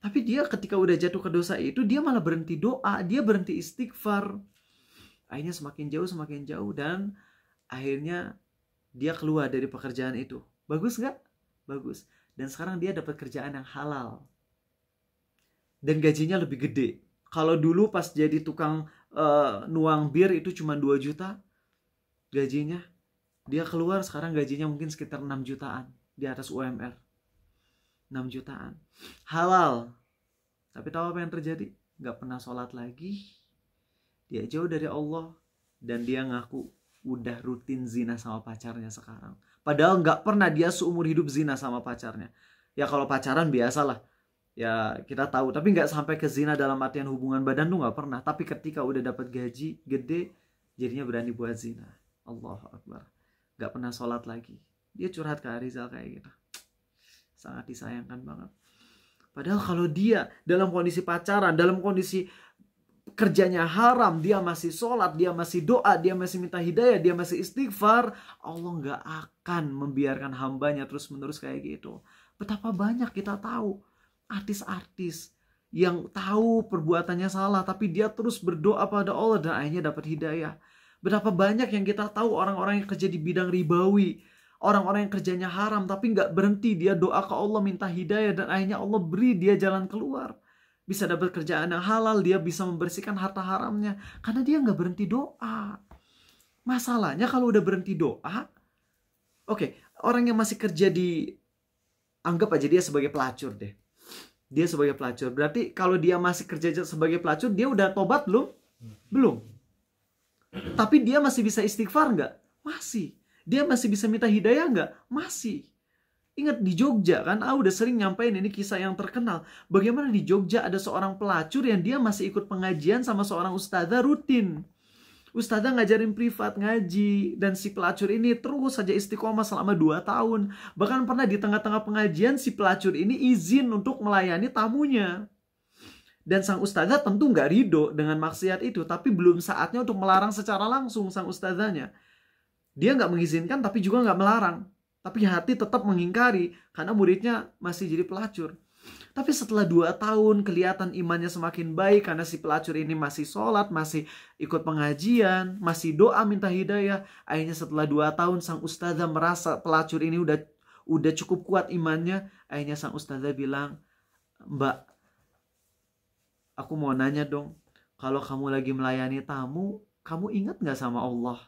Tapi dia ketika udah jatuh ke dosa itu, dia malah berhenti doa, dia berhenti istighfar. Akhirnya semakin jauh, dan akhirnya dia keluar dari pekerjaan itu. Bagus nggak? Bagus. Dan sekarang dia dapat kerjaan yang halal. Dan gajinya lebih gede. Kalau dulu pas jadi tukang nuang bir itu cuma 2 juta gajinya. Dia keluar sekarang gajinya mungkin sekitar 6 jutaan. Di atas UMR. 6 jutaan. Halal. Tapi tahu apa yang terjadi? Nggak pernah sholat lagi. Dia jauh dari Allah. Dan dia ngaku udah rutin zina sama pacarnya sekarang. Padahal nggak pernah dia seumur hidup zina sama pacarnya. Ya kalau pacaran biasalah. Ya kita tahu. Tapi nggak sampai ke zina dalam artian hubungan badan tuh nggak pernah. Tapi ketika udah dapat gaji gede, jadinya berani buat zina. Allahu Akbar. Nggak pernah sholat lagi. Dia curhat ke Arizal kayak gitu. Sangat disayangkan banget. Padahal kalau dia dalam kondisi pacaran, dalam kondisi kerjanya haram, dia masih sholat, dia masih doa, dia masih minta hidayah, dia masih istighfar, Allah nggak akan membiarkan hambanya terus-menerus kayak gitu. Betapa banyak kita tahu artis-artis yang tahu perbuatannya salah, tapi dia terus berdoa pada Allah dan akhirnya dapat hidayah. Betapa banyak yang kita tahu orang-orang yang kerja di bidang ribawi, orang-orang yang kerjanya haram, tapi nggak berhenti, dia doa ke Allah minta hidayah dan akhirnya Allah beri dia jalan keluar. Bisa dapat kerjaan yang halal, dia bisa membersihkan harta haramnya. Karena dia nggak berhenti doa. Masalahnya kalau udah berhenti doa, oke, orang yang masih kerja di, anggap aja dia sebagai pelacur deh. Dia sebagai pelacur. Berarti kalau dia masih kerja sebagai pelacur, dia udah tobat belum? Belum. Tapi dia masih bisa istighfar nggak? Masih. Dia masih bisa minta hidayah nggak? Masih. Ingat di Jogja kan, udah sering nyampein ini kisah yang terkenal. Bagaimana di Jogja ada seorang pelacur yang dia masih ikut pengajian sama seorang ustadzah rutin. Ustadzah ngajarin privat ngaji. Dan si pelacur ini terus saja istiqomah selama 2 tahun. Bahkan pernah di tengah-tengah pengajian si pelacur ini izin untuk melayani tamunya. Dan sang ustadzah tentu nggak ridho dengan maksiat itu. Tapi belum saatnya untuk melarang secara langsung sang ustadzahnya. Dia nggak mengizinkan tapi juga nggak melarang. Tapi hati tetap mengingkari karena muridnya masih jadi pelacur. Tapi setelah 2 tahun kelihatan imannya semakin baik karena si pelacur ini masih sholat, masih ikut pengajian, masih doa minta hidayah. Akhirnya setelah 2 tahun sang ustadzah merasa pelacur ini udah cukup kuat imannya. Akhirnya sang ustadzah bilang, "Mbak, aku mau nanya dong, kalau kamu lagi melayani tamu, kamu ingat gak sama Allah?"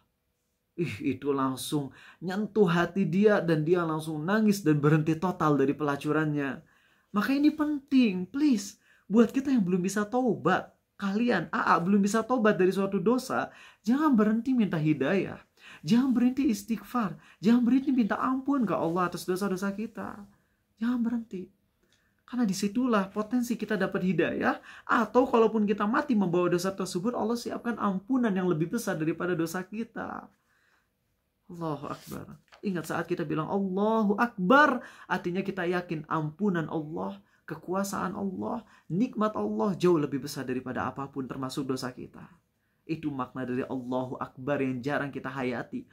Itu langsung nyentuh hati dia dan dia langsung nangis dan berhenti total dari pelacurannya. Maka ini penting, please, buat kita yang belum bisa taubat, kalian, belum bisa taubat dari suatu dosa, jangan berhenti minta hidayah, jangan berhenti istighfar, jangan berhenti minta ampun ke Allah atas dosa-dosa kita. Jangan berhenti. Karena disitulah potensi kita dapat hidayah, atau kalaupun kita mati membawa dosa tersebut, Allah siapkan ampunan yang lebih besar daripada dosa kita. Allahu Akbar. Ingat saat kita bilang Allahu Akbar, artinya kita yakin ampunan Allah, kekuasaan Allah, nikmat Allah jauh lebih besar daripada apapun termasuk dosa kita. Itu makna dari Allahu Akbar yang jarang kita hayati.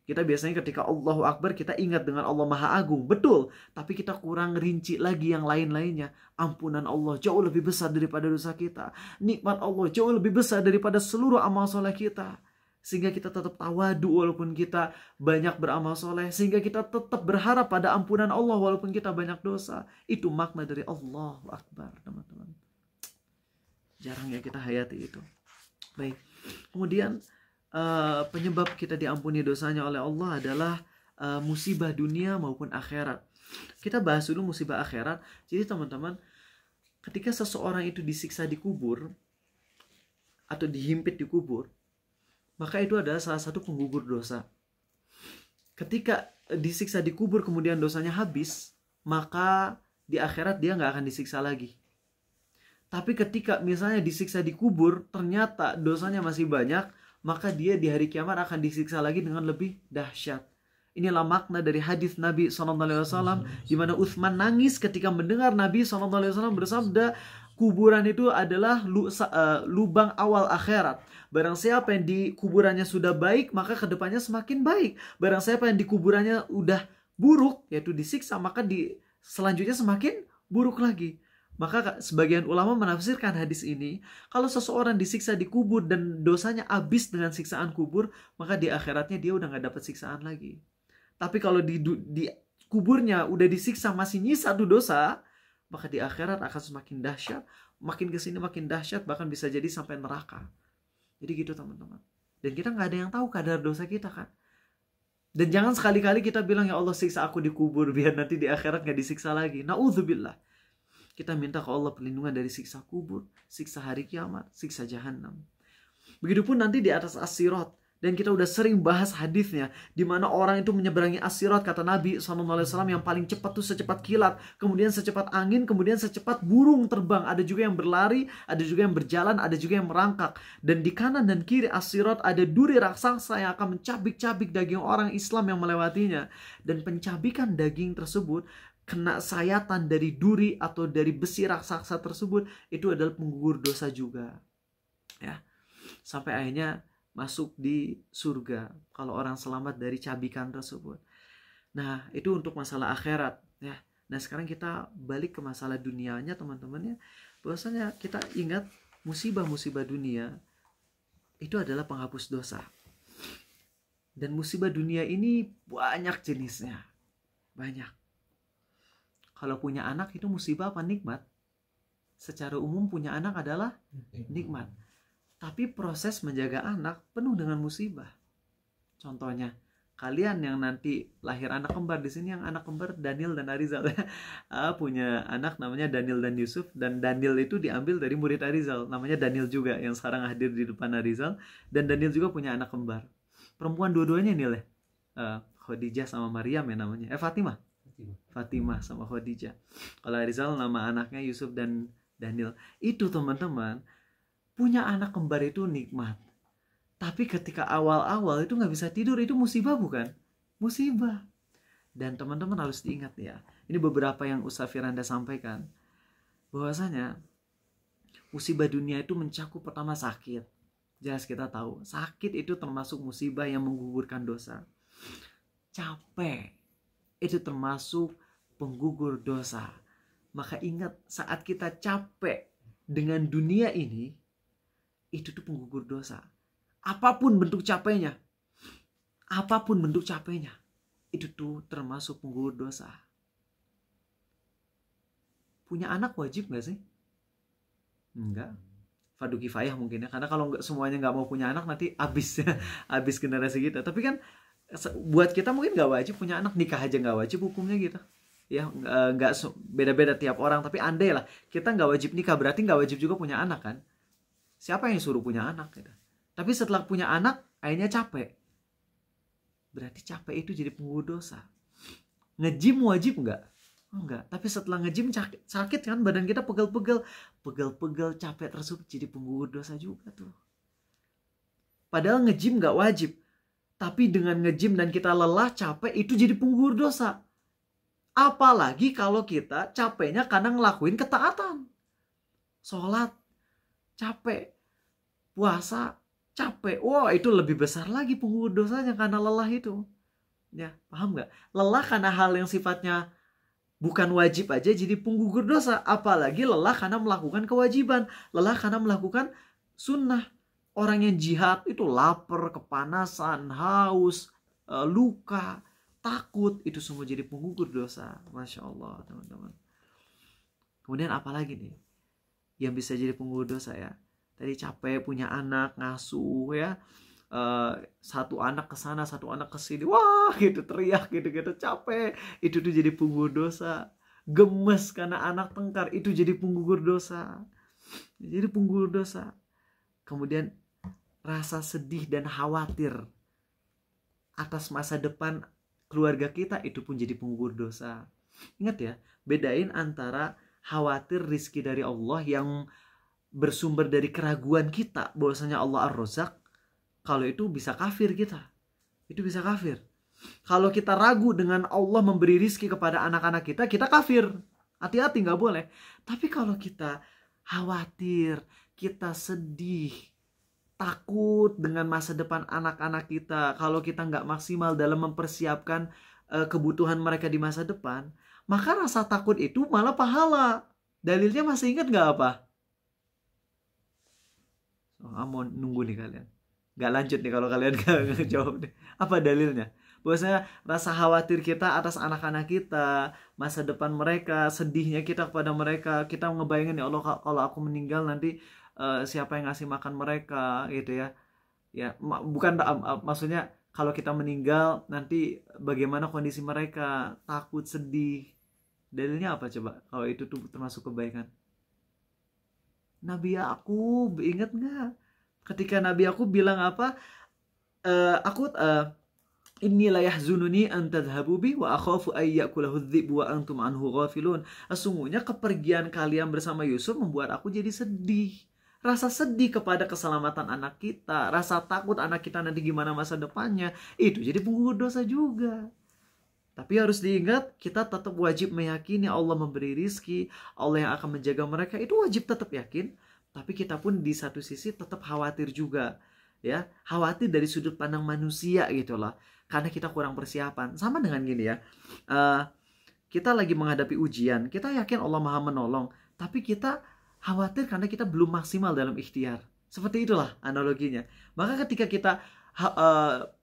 Kita biasanya ketika Allahu Akbar kita ingat dengan Allah Maha Agung, betul. Tapi kita kurang rinci lagi yang lain-lainnya. Ampunan Allah jauh lebih besar daripada dosa kita. Nikmat Allah jauh lebih besar daripada seluruh amal soleh kita. Sehingga kita tetap tawadu walaupun kita banyak beramal soleh. Sehingga kita tetap berharap pada ampunan Allah walaupun kita banyak dosa. Itu makna dari Allahu Akbar, teman-teman. Jarang ya kita hayati itu. Baik. Kemudian penyebab kita diampuni dosanya oleh Allah adalah musibah dunia maupun akhirat. Kita bahas dulu musibah akhirat. Jadi teman-teman, ketika seseorang itu disiksa di kubur atau dihimpit di kubur, maka itu adalah salah satu penggugur dosa. Ketika disiksa di kubur kemudian dosanya habis, maka di akhirat dia nggak akan disiksa lagi. Tapi ketika misalnya disiksa di kubur, ternyata dosanya masih banyak, maka dia di hari kiamat akan disiksa lagi dengan lebih dahsyat. Inilah makna dari hadis Nabi SAW, di mana Utsman nangis ketika mendengar Nabi SAW bersabda, kuburan itu adalah lubang awal akhirat. Barang siapa yang di kuburannya sudah baik, maka kedepannya semakin baik. Barang siapa yang di kuburannya udah buruk, yaitu disiksa, maka selanjutnya semakin buruk lagi. Maka sebagian ulama menafsirkan hadis ini, kalau seseorang disiksa di kubur dan dosanya habis dengan siksaan kubur, maka di akhiratnya dia udah gak dapat siksaan lagi. Tapi kalau di kuburnya udah disiksa masih nyisa satu dosa, maka di akhirat akan semakin dahsyat, makin kesini makin dahsyat, bahkan bisa jadi sampai neraka. Jadi gitu teman-teman. Dan kita gak ada yang tahu kadar dosa kita kan. Dan jangan sekali-kali kita bilang, ya Allah siksa aku di kubur biar nanti di akhirat gak disiksa lagi. Na'udzubillah. Kita minta ke Allah perlindungan dari siksa kubur, siksa hari kiamat, siksa jahanam. Begitupun nanti di atas as-sirat. Dan kita udah sering bahas hadisnya, di mana orang itu menyeberangi as-sirat, kata Nabi SAW, yang paling cepat tuh secepat kilat, kemudian secepat angin, kemudian secepat burung terbang. Ada juga yang berlari, ada juga yang berjalan, ada juga yang merangkak. Dan di kanan dan kiri as-sirat ada duri raksasa yang akan mencabik-cabik daging orang Islam yang melewatinya. Dan pencabikan daging tersebut kena sayatan dari duri atau dari besi raksasa tersebut, itu adalah penggugur dosa juga. Ya. Sampai akhirnya masuk di surga kalau orang selamat dari cabikan tersebut. Nah, itu untuk masalah akhirat ya. Nah, sekarang kita balik ke masalah dunianya teman-teman ya. Bahwasanya kita ingat musibah-musibah dunia itu adalah penghapus dosa. Dan musibah dunia ini banyak jenisnya. Banyak. Kalau punya anak itu musibah apa nikmat? Secara umum punya anak adalah nikmat. Tapi proses menjaga anak penuh dengan musibah. Contohnya, kalian yang nanti lahir anak kembar di sini, yang anak kembar Daniel dan Arizal punya anak namanya Daniel dan Yusuf, dan Daniel itu diambil dari murid Arizal, namanya Daniel juga yang sekarang hadir di depan Arizal, dan Daniel juga punya anak kembar. Perempuan dua-duanya nih Khadijah sama Maryam ya namanya. Fatimah sama Khadijah. Kalau Arizal nama anaknya Yusuf dan Daniel. Itu teman-teman, punya anak kembar itu nikmat. Tapi ketika awal-awal itu gak bisa tidur, itu musibah bukan? Musibah. Dan teman-teman harus diingat ya, ini beberapa yang Ustaz Firanda sampaikan, bahwasanya musibah dunia itu mencakup pertama sakit. Jelas kita tahu, sakit itu termasuk musibah yang menggugurkan dosa. Capek itu termasuk penggugur dosa. Maka ingat, saat kita capek dengan dunia ini, itu tuh penggugur dosa. Apapun bentuk capeknya, itu tuh termasuk penggugur dosa. Punya anak wajib gak sih? Enggak. Fardu kifayah mungkin ya, karena kalau semuanya nggak mau punya anak nanti habis generasi kita. Tapi kan buat kita mungkin nggak wajib punya anak, nikah aja nggak wajib hukumnya gitu. Ya nggak beda-beda tiap orang. Tapi andai lah kita nggak wajib nikah, berarti nggak wajib juga punya anak kan? Siapa yang suruh punya anak gitu? Tapi setelah punya anak akhirnya capek. Berarti capek itu jadi penggugur dosa. Nge-gym wajib nggak? Enggak. Tapi setelah nge-gym sakit kan, badan kita pegel-pegel capek tersebut jadi penggugur dosa juga tuh. Padahal nge-gym nggak wajib. Tapi dengan nge-gym dan kita lelah, capek, itu jadi penggugur dosa. Apalagi kalau kita capeknya karena ngelakuin ketaatan. Sholat, capek. Puasa, capek. Wah, itu lebih besar lagi penggugur dosanya karena lelah itu. Ya, paham nggak? Lelah karena hal yang sifatnya bukan wajib aja jadi penggugur dosa. Apalagi lelah karena melakukan kewajiban. Lelah karena melakukan sunnah. Orang yang jihad itu lapar, kepanasan, haus, luka, takut. Itu semua jadi penggugur dosa. Masya Allah teman-teman. Kemudian apalagi nih yang bisa jadi penggugur dosa ya? Tadi capek punya anak, ngasuh ya. Satu anak ke sana, satu anak ke sini. Wah, gitu teriak gitu capek. Itu tuh jadi penggugur dosa. Gemes karena anak tengkar, itu jadi penggugur dosa. Jadi penggugur dosa. Kemudian rasa sedih dan khawatir atas masa depan keluarga kita, itu pun jadi penggugur dosa. Ingat ya, bedain antara khawatir rizki dari Allah yang bersumber dari keraguan kita bahwasanya Allah Ar-Razzaq. Kalau itu bisa kafir kita. Itu bisa kafir. Kalau kita ragu dengan Allah memberi rizki kepada anak-anak kita, kita kafir. Hati-hati, gak boleh. Tapi kalau kita khawatir, kita sedih, takut dengan masa depan anak-anak kita, kalau kita gak maksimal dalam mempersiapkan kebutuhan mereka di masa depan, maka rasa takut itu malah pahala Dalilnya masih ingat nggak apa? Mau nunggu nih kalian. Nggak lanjut nih kalau kalian nggak jawab nih. Apa dalilnya? Bahwasanya rasa khawatir kita atas anak-anak kita, masa depan mereka, sedihnya kita kepada mereka, kita ngebayangin, ya Allah kalau aku meninggal nanti siapa yang ngasih makan mereka gitu ya. Ya, bukan maksudnya kalau kita meninggal nanti bagaimana kondisi mereka, takut, sedih. Dalilnya apa coba? Kalau itu tuh termasuk kebaikan. Nabi Yakub, ingat nggak? Ketika Nabi Yakub bilang apa? Inni la yahzununi an tadhhabu bi wa akhafu ay yakulahu dhi'bu wa antum anhu ghafilun. Sesungguhnya kepergian kalian bersama Yusuf membuat aku jadi sedih. Rasa sedih kepada keselamatan anak kita, rasa takut anak kita nanti gimana masa depannya, itu jadi penggugur dosa juga. Tapi harus diingat, kita tetap wajib meyakini Allah memberi rizki, Allah yang akan menjaga mereka, itu wajib tetap yakin. Tapi kita pun di satu sisi tetap khawatir juga, ya, khawatir dari sudut pandang manusia gitu loh, karena kita kurang persiapan. Sama dengan gini ya, kita lagi menghadapi ujian, kita yakin Allah Maha menolong, tapi kita khawatir karena kita belum maksimal dalam ikhtiar. Seperti itulah analoginya. Maka ketika kita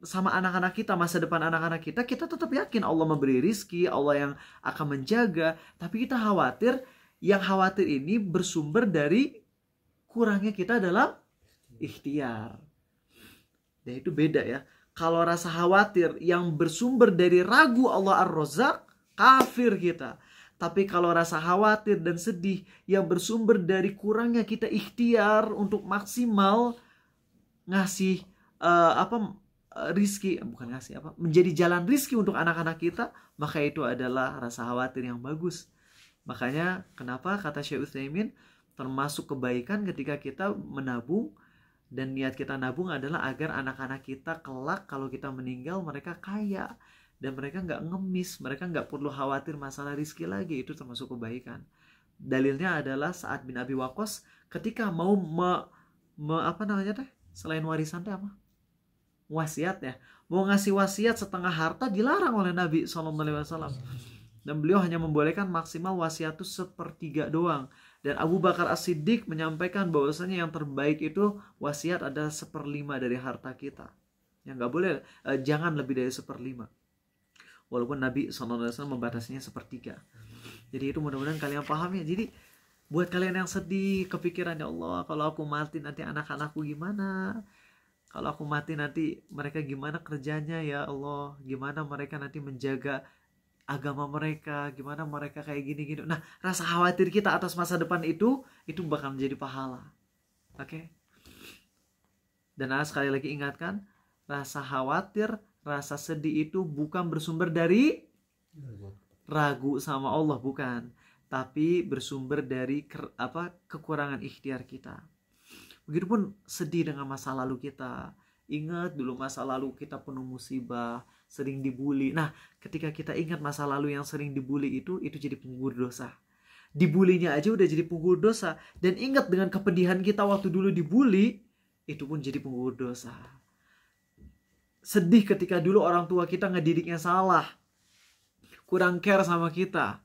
sama anak-anak kita, masa depan anak-anak kita tetap yakin Allah memberi rizki, Allah yang akan menjaga. Tapi kita khawatir, yang khawatir ini bersumber dari kurangnya kita dalam ikhtiar. Dan itu beda ya. Kalau rasa khawatir yang bersumber dari ragu Allah Ar-Razzaq, kafir kita. Tapi kalau rasa khawatir dan sedih yang bersumber dari kurangnya kita ikhtiar untuk maksimal ngasih rizki, bukan ngasih apa, menjadi jalan rizki untuk anak-anak kita, maka itu adalah rasa khawatir yang bagus. Makanya kenapa kata Syekh Utsaimin, termasuk kebaikan ketika kita menabung, dan niat kita nabung adalah agar anak-anak kita kelak kalau kita meninggal mereka kaya. Dan mereka nggak ngemis, mereka nggak perlu khawatir masalah rizki lagi. Itu termasuk kebaikan. Dalilnya adalah Sa'ad bin Abi Waqqas ketika mau selain warisan teh apa? Wasiat ya. Mau ngasih wasiat setengah harta dilarang oleh Nabi SAW. Dan beliau hanya membolehkan maksimal wasiat itu 1/3 doang. Dan Abu Bakar As-Siddiq menyampaikan bahwasanya yang terbaik itu wasiat adalah 1/5 dari harta kita. Yang nggak boleh, jangan lebih dari 1/5. Walaupun Nabi SAW membatasinya 1/3. Jadi itu mudah-mudahan kalian paham ya. Jadi buat kalian yang sedih, kepikiran, ya Allah kalau aku mati nanti anak-anakku gimana? Kalau aku mati nanti mereka gimana kerjanya ya Allah? Gimana mereka nanti menjaga agama mereka? Gimana mereka kayak gini-gini? Nah, rasa khawatir kita atas masa depan itu bakal menjadi pahala. Oke? Dan sekali lagi ingatkan, rasa khawatir, rasa sedih itu bukan bersumber dari ragu sama Allah, bukan, tapi bersumber dari kekurangan ikhtiar kita. Begitupun sedih dengan masa lalu kita. Ingat dulu masa lalu kita penuh musibah, sering dibully. Nah, ketika kita ingat masa lalu yang sering dibully itu jadi penggugur dosa. Dibulinya aja udah jadi penggugur dosa. Dan ingat dengan kepedihan kita waktu dulu dibully, itu pun jadi penggugur dosa. Sedih ketika dulu orang tua kita ngedidiknya salah, kurang care sama kita.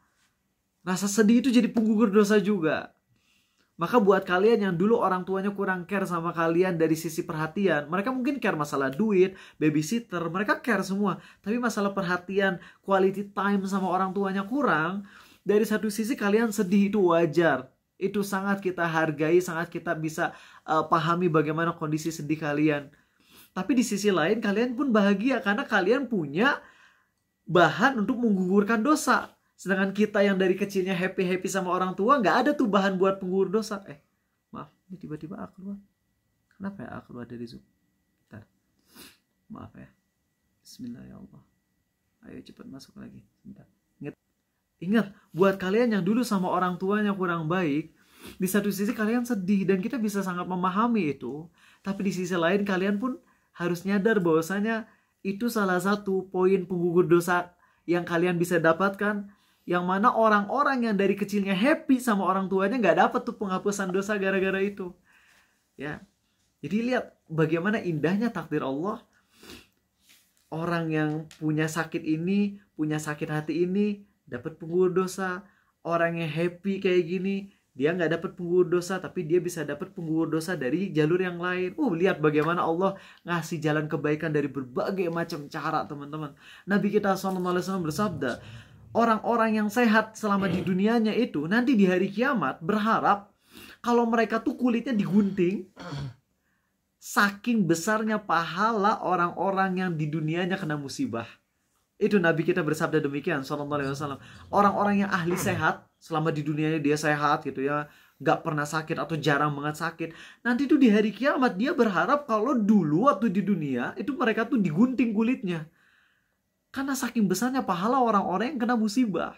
Rasa sedih itu jadi penggugur dosa juga. Maka buat kalian yang dulu orang tuanya kurang care sama kalian dari sisi perhatian, mereka mungkin care masalah duit, babysitter, mereka care semua. Tapi masalah perhatian, quality time sama orang tuanya kurang, dari satu sisi kalian sedih, itu wajar. Itu sangat kita hargai, sangat kita bisa pahami bagaimana kondisi sedih kalian. Tapi di sisi lain kalian pun bahagia karena kalian punya bahan untuk menggugurkan dosa. Sedangkan kita yang dari kecilnya happy-happy sama orang tua, nggak ada tuh bahan buat penggugur dosa. Maaf, ini tiba-tiba A keluar. Kenapa ya A keluar dari Zoom? Bentar. Maaf ya. Bismillahirrahmanirrahim. Ayo cepat masuk lagi. Bentar. Ingat, buat kalian yang dulu sama orang tuanya kurang baik, di satu sisi kalian sedih dan kita bisa sangat memahami itu. Tapi di sisi lain kalian pun harus nyadar bahwasanya itu salah satu poin penggugur dosa yang kalian bisa dapatkan, yang mana orang-orang yang dari kecilnya happy sama orang tuanya nggak dapat tuh penghapusan dosa gara-gara itu. Ya, jadi lihat bagaimana indahnya takdir Allah. Orang yang punya sakit ini, punya sakit hati ini, dapat penggugur dosa. orang yang happy kayak gini, dia nggak dapat penggugur dosa, tapi dia bisa dapat penggugur dosa dari jalur yang lain. Lihat bagaimana Allah ngasih jalan kebaikan dari berbagai macam cara, teman-teman. Nabi kita SAW bersabda, orang-orang yang sehat selama di dunianya itu nanti di hari kiamat berharap kalau mereka tuh kulitnya digunting, saking besarnya pahala orang-orang yang di dunianya kena musibah. Itu Nabi kita bersabda demikian SAW. Orang-orang yang ahli sehat selama di dunianya dia sehat gitu ya, gak pernah sakit atau jarang banget sakit, nanti tuh di hari kiamat dia berharap kalau dulu waktu di dunia itu mereka tuh digunting kulitnya, karena saking besarnya pahala orang-orang yang kena musibah.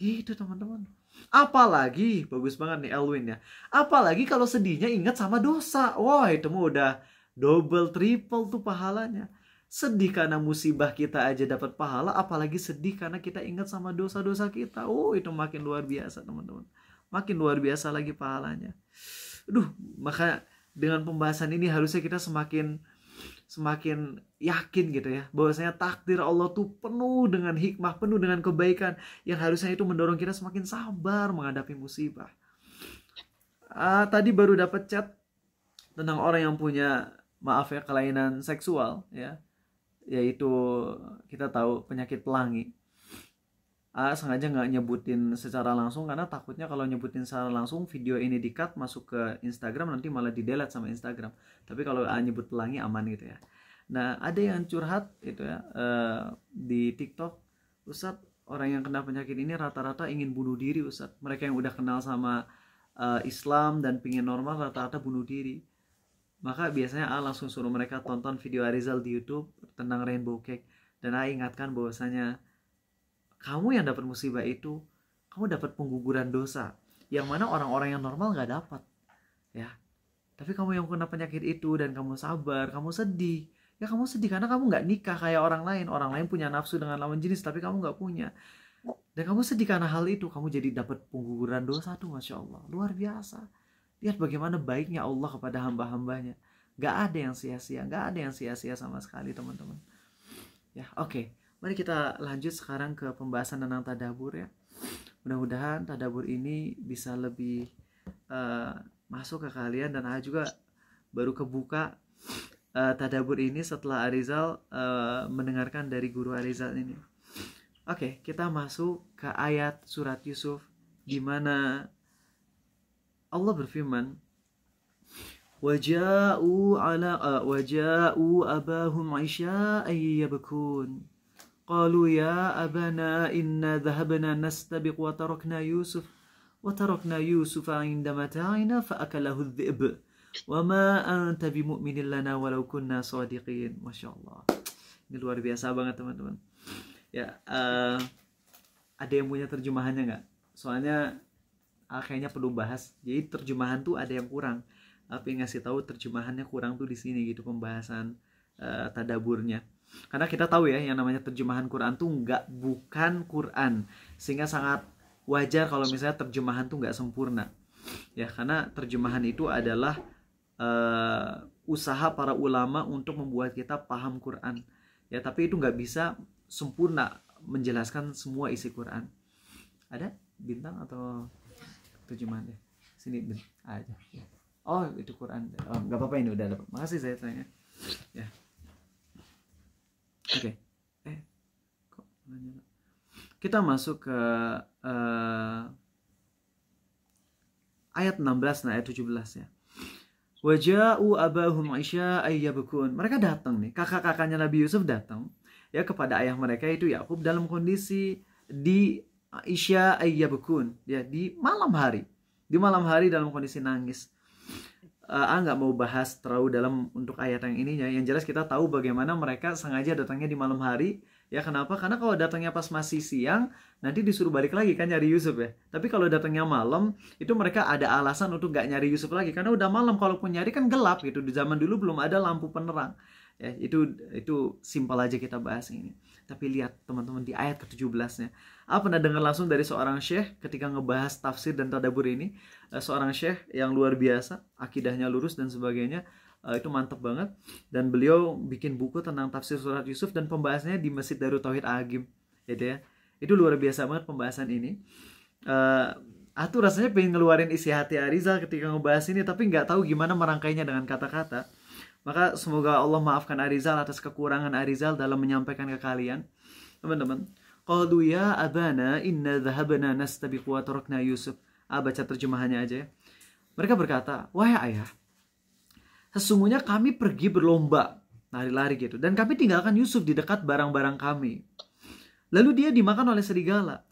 Itu teman-teman. Apalagi, bagus banget nih Elwin ya, apalagi kalau sedihnya ingat sama dosa. Wah, itu mah udah double triple tuh pahalanya. Sedih karena musibah kita aja dapat pahala, apalagi sedih karena kita ingat sama dosa-dosa kita. Itu makin luar biasa teman-teman. Makin luar biasa lagi pahalanya. Maka dengan pembahasan ini harusnya kita semakin yakin gitu ya, bahwasanya takdir Allah tuh penuh dengan hikmah, penuh dengan kebaikan, yang harusnya itu mendorong kita semakin sabar menghadapi musibah. Tadi baru dapat chat tentang orang yang punya, maaf ya, kelainan seksual ya, yaitu kita tahu penyakit pelangi. Sengaja nggak nyebutin secara langsung karena takutnya kalau nyebutin secara langsung video ini di-cut masuk ke Instagram, nanti malah di-delete sama Instagram. Tapi kalau nyebut pelangi aman gitu ya. Nah, ada yang curhat itu ya di TikTok, Ustadz, orang yang kena penyakit ini rata-rata ingin bunuh diri, Ustadz. Mereka yang udah kenal sama Islam dan pingin normal rata-rata bunuh diri. Maka biasanya langsung suruh mereka tonton video Arizal di YouTube tentang rainbow cake, dan ingatkan bahwasanya kamu yang dapat musibah itu, kamu dapat pengguguran dosa, yang mana orang-orang yang normal gak dapat ya. Tapi kamu yang kena penyakit itu dan kamu sabar, kamu sedih ya, kamu sedih karena kamu gak nikah kayak orang lain. Orang lain punya nafsu dengan lawan jenis tapi kamu gak punya, dan kamu sedih karena hal itu, kamu jadi dapat pengguguran dosa tuh. Masya Allah, luar biasa. Lihat bagaimana baiknya Allah kepada hamba-hambanya. Gak ada yang sia-sia, gak ada yang sia-sia sama sekali teman-teman ya. Oke, mari kita lanjut sekarang ke pembahasan tentang tadabbur ya. Mudah-mudahan tadabbur ini bisa lebih masuk ke kalian, dan juga baru kebuka tadabbur ini setelah Arizal mendengarkan dari guru Arizal ini. Oke, kita masuk ke ayat surat Yusuf di mana Allah berfirman, waja'u abahum 'isha'an yabkun qalu ya abana inna dhahabna nastabiq wa tarakna Yusufa 'inda mata'ina fa akalahu adh-dhi'b wa ma anta bimu'minin lana walau kunna shadiqin. Masya Allah, ini luar biasa banget teman-teman ya. Ada yang punya terjemahannya nggak? Soalnya kayaknya perlu bahas. Jadi terjemahan tuh ada yang kurang, tapi ngasih tahu terjemahannya kurang tuh di sini gitu, pembahasan tadaburnya. Karena kita tahu ya, yang namanya terjemahan Quran tuh bukan Quran, sehingga sangat wajar kalau misalnya terjemahan tuh nggak sempurna ya, karena terjemahan itu adalah usaha para ulama untuk membuat kita paham Quran ya, tapi itu nggak bisa sempurna menjelaskan semua isi Quran. Ada bintang atau terjemahannya sini aja. Oh, itu Quran. Oh, nggak apa-apa, ini udah dapat. Makasih saya tanya ya. Oke. Kok nanya? Kita masuk ke ayat 16 dan ayat 17 ya. Waja'u abahum 'isha'an yabkun. Mereka datang nih, kakak-kakaknya Nabi Yusuf datang ya kepada ayah mereka itu Yakub dalam kondisi di Isya'an yabkun ya, di malam hari. Di malam hari dalam kondisi nangis. Nggak mau bahas terlalu dalam untuk ayat yang ininya. Yang jelas kita tahu bagaimana mereka sengaja datangnya di malam hari. Ya kenapa? Karena kalau datangnya pas masih siang, nanti disuruh balik lagi kan nyari Yusuf ya. Tapi kalau datangnya malam, itu mereka ada alasan untuk nggak nyari Yusuf lagi. Karena udah malam, kalaupun nyari kan gelap gitu. Di zaman dulu belum ada lampu penerang. Ya, itu simpel aja kita bahas ini. Tapi lihat teman-teman di ayat ke-17-nya. Pernah dengar langsung dari seorang syekh ketika ngebahas tafsir dan tadabbur ini. Seorang syekh yang luar biasa, akidahnya lurus dan sebagainya. Itu mantep banget. Dan beliau bikin buku tentang tafsir surat Yusuf dan pembahasannya di Masjid Darut Tauhid Agim. Gitu ya. Itu luar biasa banget pembahasan ini. Aku rasanya pengen ngeluarin isi hati Arizal ketika ngebahas ini, tapi nggak tahu gimana merangkainya dengan kata-kata. Maka semoga Allah maafkan Arizal atas kekurangan Arizal dalam menyampaikan ke kalian, teman-teman. Qalu ya abana inna dhahabna nastabiqu wa tarakna Yusuf. Baca terjemahannya aja ya. Mereka berkata, wahai ayah, sesungguhnya kami pergi berlomba, lari-lari gitu, dan kami tinggalkan Yusuf di dekat barang-barang kami. Lalu dia dimakan oleh serigala.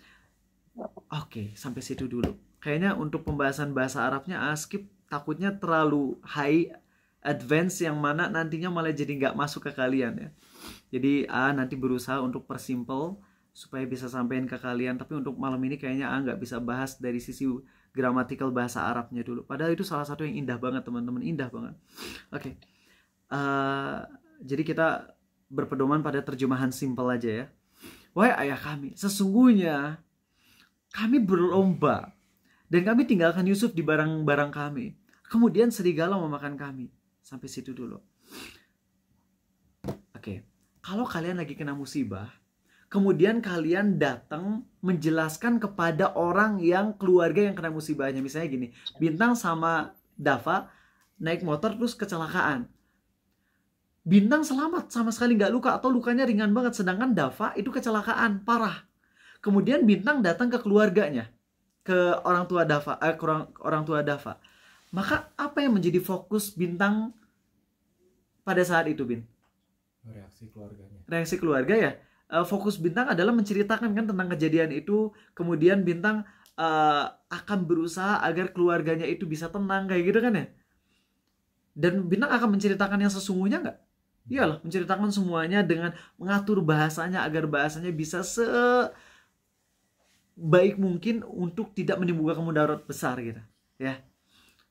Oke, sampai situ dulu. Kayaknya untuk pembahasan bahasa Arabnya skip, takutnya terlalu high advance yang mana nantinya malah jadi nggak masuk ke kalian ya. Jadi nanti berusaha untuk persimple supaya bisa sampein ke kalian. Tapi untuk malam ini kayaknya nggak bisa bahas dari sisi gramatikal bahasa Arabnya dulu. Padahal itu salah satu yang indah banget teman-teman, indah banget. Oke. Jadi kita berpedoman pada terjemahan simple aja ya. Wahai ayah kami, sesungguhnya kami berlomba dan kami tinggalkan Yusuf di barang-barang kami. Kemudian serigala memakan kami. Sampai situ dulu. Oke. Kalau kalian lagi kena musibah, kemudian kalian datang menjelaskan kepada orang yang keluarga yang kena musibahnya. Misalnya gini, Bintang sama Dava naik motor terus kecelakaan. Bintang selamat, sama sekali nggak luka atau lukanya ringan banget. Sedangkan Dava itu kecelakaan, parah. Kemudian Bintang datang ke keluarganya, ke orang tua Dava, orang tua Dava. Maka apa yang menjadi fokus Bintang pada saat itu, Bin? Reaksi keluarganya. Reaksi keluarga ya. Fokus Bintang adalah menceritakan kan tentang kejadian itu. Kemudian Bintang akan berusaha agar keluarganya itu bisa tenang kayak gitu kan ya. Dan Bintang akan menceritakan yang sesungguhnya nggak? Iyalah, menceritakan semuanya dengan mengatur bahasanya agar bahasanya bisa sebaik mungkin untuk tidak menimbulkan mudarat besar gitu. Ya.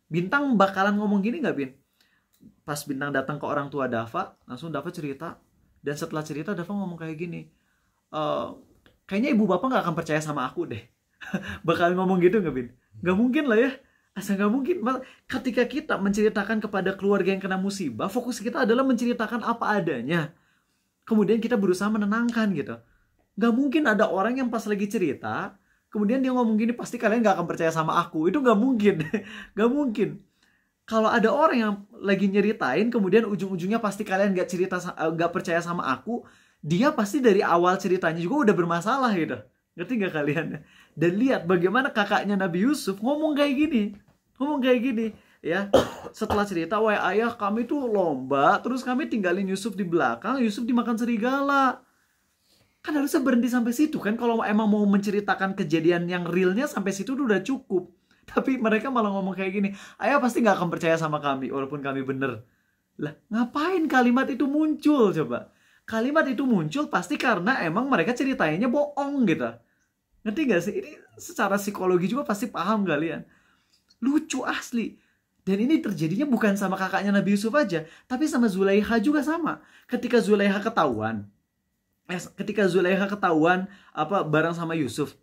Bintang bakalan ngomong gini nggak, Bin? Pas Bintang datang ke orang tua Dava, langsung Dava cerita. Dan setelah cerita Dava ngomong kayak gini, kayaknya ibu bapak nggak akan percaya sama aku deh. Bakal ngomong gitu nggak, Bin? Nggak mungkin lah ya. Asa nggak mungkin. Ketika kita menceritakan kepada keluarga yang kena musibah, fokus kita adalah menceritakan apa adanya. Kemudian kita berusaha menenangkan gitu. Nggak mungkin ada orang yang pas lagi cerita, kemudian dia ngomong gini, pasti kalian nggak akan percaya sama aku. Itu nggak mungkin. Nggak mungkin. Kalau ada orang yang lagi nyeritain, kemudian ujung-ujungnya pasti kalian nggak percaya sama aku, dia pasti dari awal ceritanya juga udah bermasalah gitu. Ngerti nggak kalian? Dan lihat bagaimana kakaknya Nabi Yusuf ngomong kayak gini, ya. Setelah cerita, wahai ayah kami tuh lomba, terus kami tinggalin Yusuf di belakang, Yusuf dimakan serigala. Kan harusnya berhenti sampai situ kan, kalau emang mau menceritakan kejadian yang realnya sampai situ udah cukup. Tapi mereka malah ngomong kayak gini, ayah pasti nggak akan percaya sama kami walaupun kami bener. Lah ngapain kalimat itu muncul coba? Kalimat itu muncul pasti karena emang mereka ceritainnya bohong gitu. Ngerti gak sih? Ini secara psikologi juga pasti paham kalian. Lucu asli. Dan ini terjadinya bukan sama kakaknya Nabi Yusuf aja, tapi sama Zulaiha juga sama. Ketika Zulaiha ketahuan bareng sama Yusuf,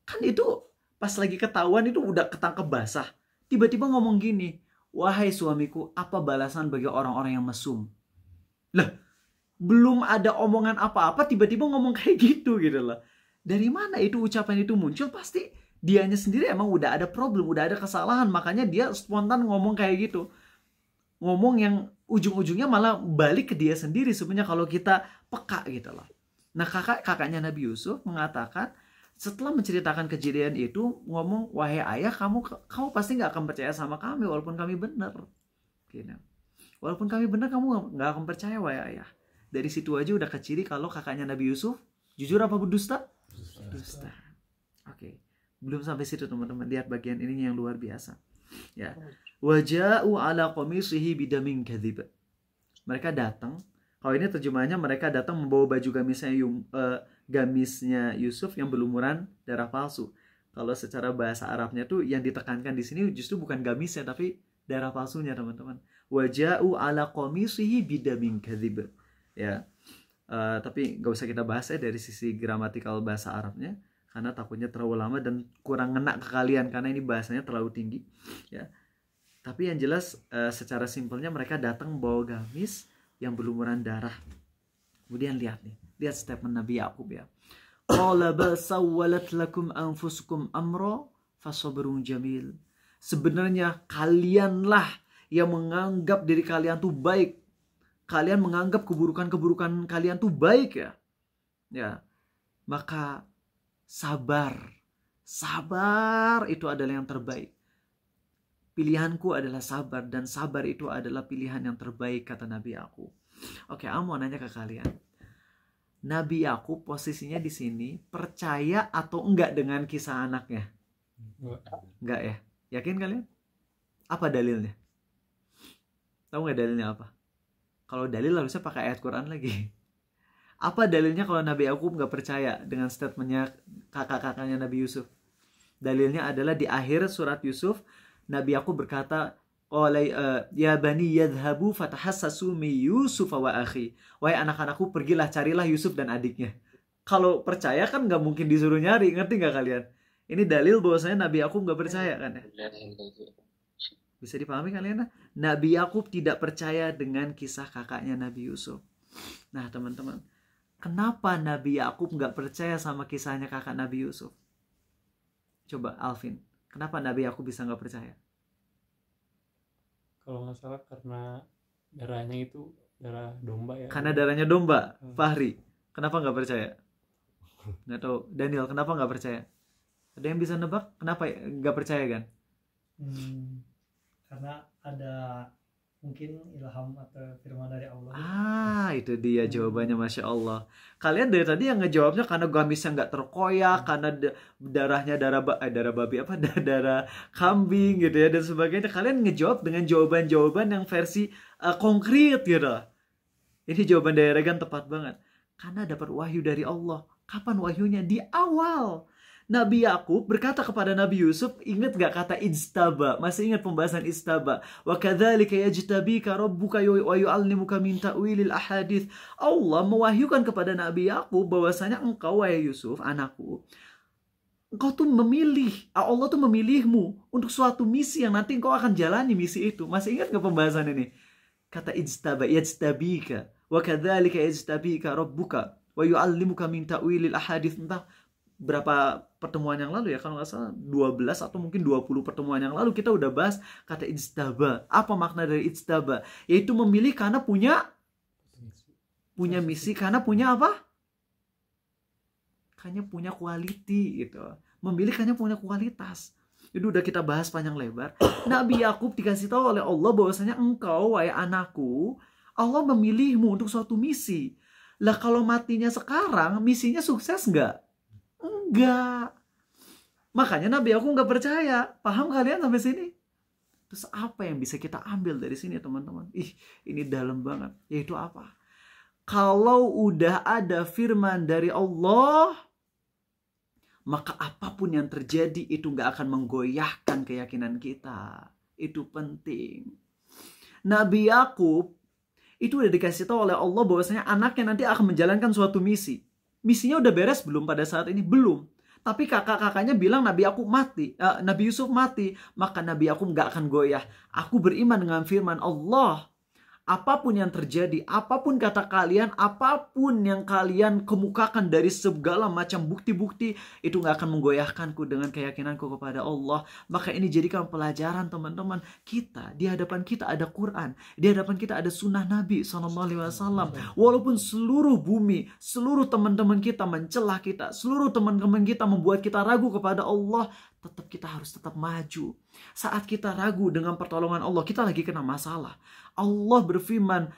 kan itu pas lagi ketahuan itu udah ketangkep basah. Tiba-tiba ngomong gini, wahai suamiku, apa balasan bagi orang-orang yang mesum? Lah, belum ada omongan apa-apa tiba-tiba ngomong kayak gitu loh. Dari mana itu ucapan itu muncul? Pasti dianya sendiri emang udah ada problem, udah ada kesalahan, makanya dia spontan ngomong kayak gitu. Ngomong yang ujung-ujungnya malah balik ke dia sendiri sebenarnya kalau kita peka gitu loh. Nah, kakaknya Nabi Yusuf mengatakan setelah menceritakan kejadian itu, ngomong, wahai ayah, kamu pasti nggak akan percaya sama kami walaupun kami benar. Gitu. Walaupun kami benar, kamu nggak akan percaya, wahai ayah. Dari situ aja udah keciri kalau kakaknya Nabi Yusuf jujur apa berdusta? Dusta. Oke. Belum sampai situ teman-teman. Lihat bagian ini yang luar biasa. Ya. Waja'u ala qamisihi bidamin kadhib. Mereka datang. Kalau ini terjemahannya, mereka datang membawa baju gamisnya Yusuf yang berlumuran darah palsu. Kalau secara bahasa Arabnya tuh yang ditekankan di sini justru bukan gamisnya tapi darah palsunya, teman-teman. Waja'u ala qamisihi bidamin kadhib. Ya. Tapi gak usah kita bahas ya dari sisi gramatikal bahasa Arabnya, karena takutnya terlalu lama dan kurang ngena ke kalian karena ini bahasanya terlalu tinggi ya. Tapi yang jelas secara simpelnya mereka datang membawa gamis yang berlumuran darah. Kemudian lihat statement Nabi Yakub ya. Qala bal sawwalat lakum anfusukum amra fasabrun jamil. Sebenarnya kalianlah yang menganggap diri kalian tuh baik. Kalian menganggap keburukan-keburukan kalian tuh baik ya. Ya. Maka sabar. Sabar itu adalah yang terbaik. Pilihanku adalah sabar dan sabar itu adalah pilihan yang terbaik kata Nabi Yakub. Oke, aku mau nanya ke kalian. Nabi Yakub posisinya di sini percaya atau enggak dengan kisah anaknya? Enggak ya? Yakin kalian? Apa dalilnya? Tahu nggak dalilnya apa? Kalau dalil harusnya pakai ayat Quran lagi. Apa dalilnya kalau Nabi Yakub nggak percaya dengan statementnya kakak-kakaknya Nabi Yusuf? Dalilnya adalah di akhir surat Yusuf, Nabi Yakub berkata, ya bani yadhabu fatahassasu mi Yusuf wa akhi. Wahai anak-anakku, pergilah carilah Yusuf dan adiknya. Kalau percaya kan nggak mungkin disuruh nyari, ngerti nggak kalian? Ini dalil bahwasanya Nabi Yakub nggak percaya kan ya? Bisa dipahami kalian? Nabi Yakub tidak percaya dengan kisah kakaknya Nabi Yusuf. Nah teman-teman, kenapa Nabi Yakub nggak percaya sama kisahnya kakak Nabi Yusuf? Coba Alvin, kenapa Nabi Yakub bisa nggak percaya? Kalau nggak salah karena darahnya itu darah domba ya. Karena darahnya domba. Fahri, kenapa nggak percaya? Nggak tahu. Daniel, kenapa nggak percaya? Ada yang bisa nebak? Kenapa nggak percaya kan? Karena ada mungkin ilham atau firman dari Allah. Itu dia jawabannya, Masya Allah. Kalian dari tadi yang ngejawabnya karena gamisnya nggak terkoyak, karena darahnya darah babi apa, darah kambing gitu ya dan sebagainya. Kalian ngejawab dengan jawaban-jawaban yang versi konkret gitu. Ini jawaban dari Regan tepat banget. Karena dapat wahyu dari Allah. Kapan wahyunya? Di awal. Nabi Yakub berkata kepada Nabi Yusuf, ingat gak kata ijtaba? Masih ingat pembahasan ijtaba? Wa kadzalika yajtabika rabbuka wa yu'allimuka min ta'wilil ahadits. Allah mewahyukan kepada Nabi Yakub bahwasanya engkau wahai Yusuf, anakku, engkau tuh memilih, Allah tuh memilihmu untuk suatu misi yang nanti engkau akan jalani misi itu. Masih ingat gak pembahasan ini? Kata ijtaba, yajtabika. Wa kadzalika yajtabika rabbuka wa yu'allimuka min ta'wilil ahadits. Entah berapa pertemuan yang lalu ya, kalau nggak salah 12 atau mungkin 20 pertemuan yang lalu kita udah bahas kata ijtaba. Apa makna dari ijtaba? Yaitu memilih karena punya misi, karena punya apa? Karena punya quality gitu. Memilih karena punya kualitas. Itu udah kita bahas panjang lebar. Nabi Yakub dikasih tahu oleh Allah bahwasanya engkau wahai anakku, Allah memilihmu untuk suatu misi. Lah kalau matinya sekarang, misinya sukses nggak? Enggak. Makanya Nabi Yakub nggak percaya. Paham kalian sampai sini? Terus apa yang bisa kita ambil dari sini teman-teman? Ini dalam banget. Yaitu apa? Kalau udah ada firman dari Allah, maka apapun yang terjadi itu nggak akan menggoyahkan keyakinan kita. Itu penting. Nabi Yakub itu udah dikasih tahu oleh Allah bahwasanya anaknya nanti akan menjalankan suatu misi. Misinya udah beres belum pada saat ini? Belum. Tapi kakak-kakaknya bilang Nabi Yusuf mati. Maka Nabi Yakub gak akan goyah. Aku beriman dengan firman Allah. Apapun yang terjadi, apapun kata kalian, apapun yang kalian kemukakan dari segala macam bukti-bukti, itu gak akan menggoyahkanku dengan keyakinanku kepada Allah. Maka ini jadikan pelajaran teman-teman. Kita, di hadapan kita ada Quran. Di hadapan kita ada sunnah Nabi SAW. Walaupun seluruh bumi, seluruh teman-teman kita mencela kita, seluruh teman-teman kita membuat kita ragu kepada Allah, tetap kita harus tetap maju. Saat kita ragu dengan pertolongan Allah, kita lagi kena masalah. Allah berfirman,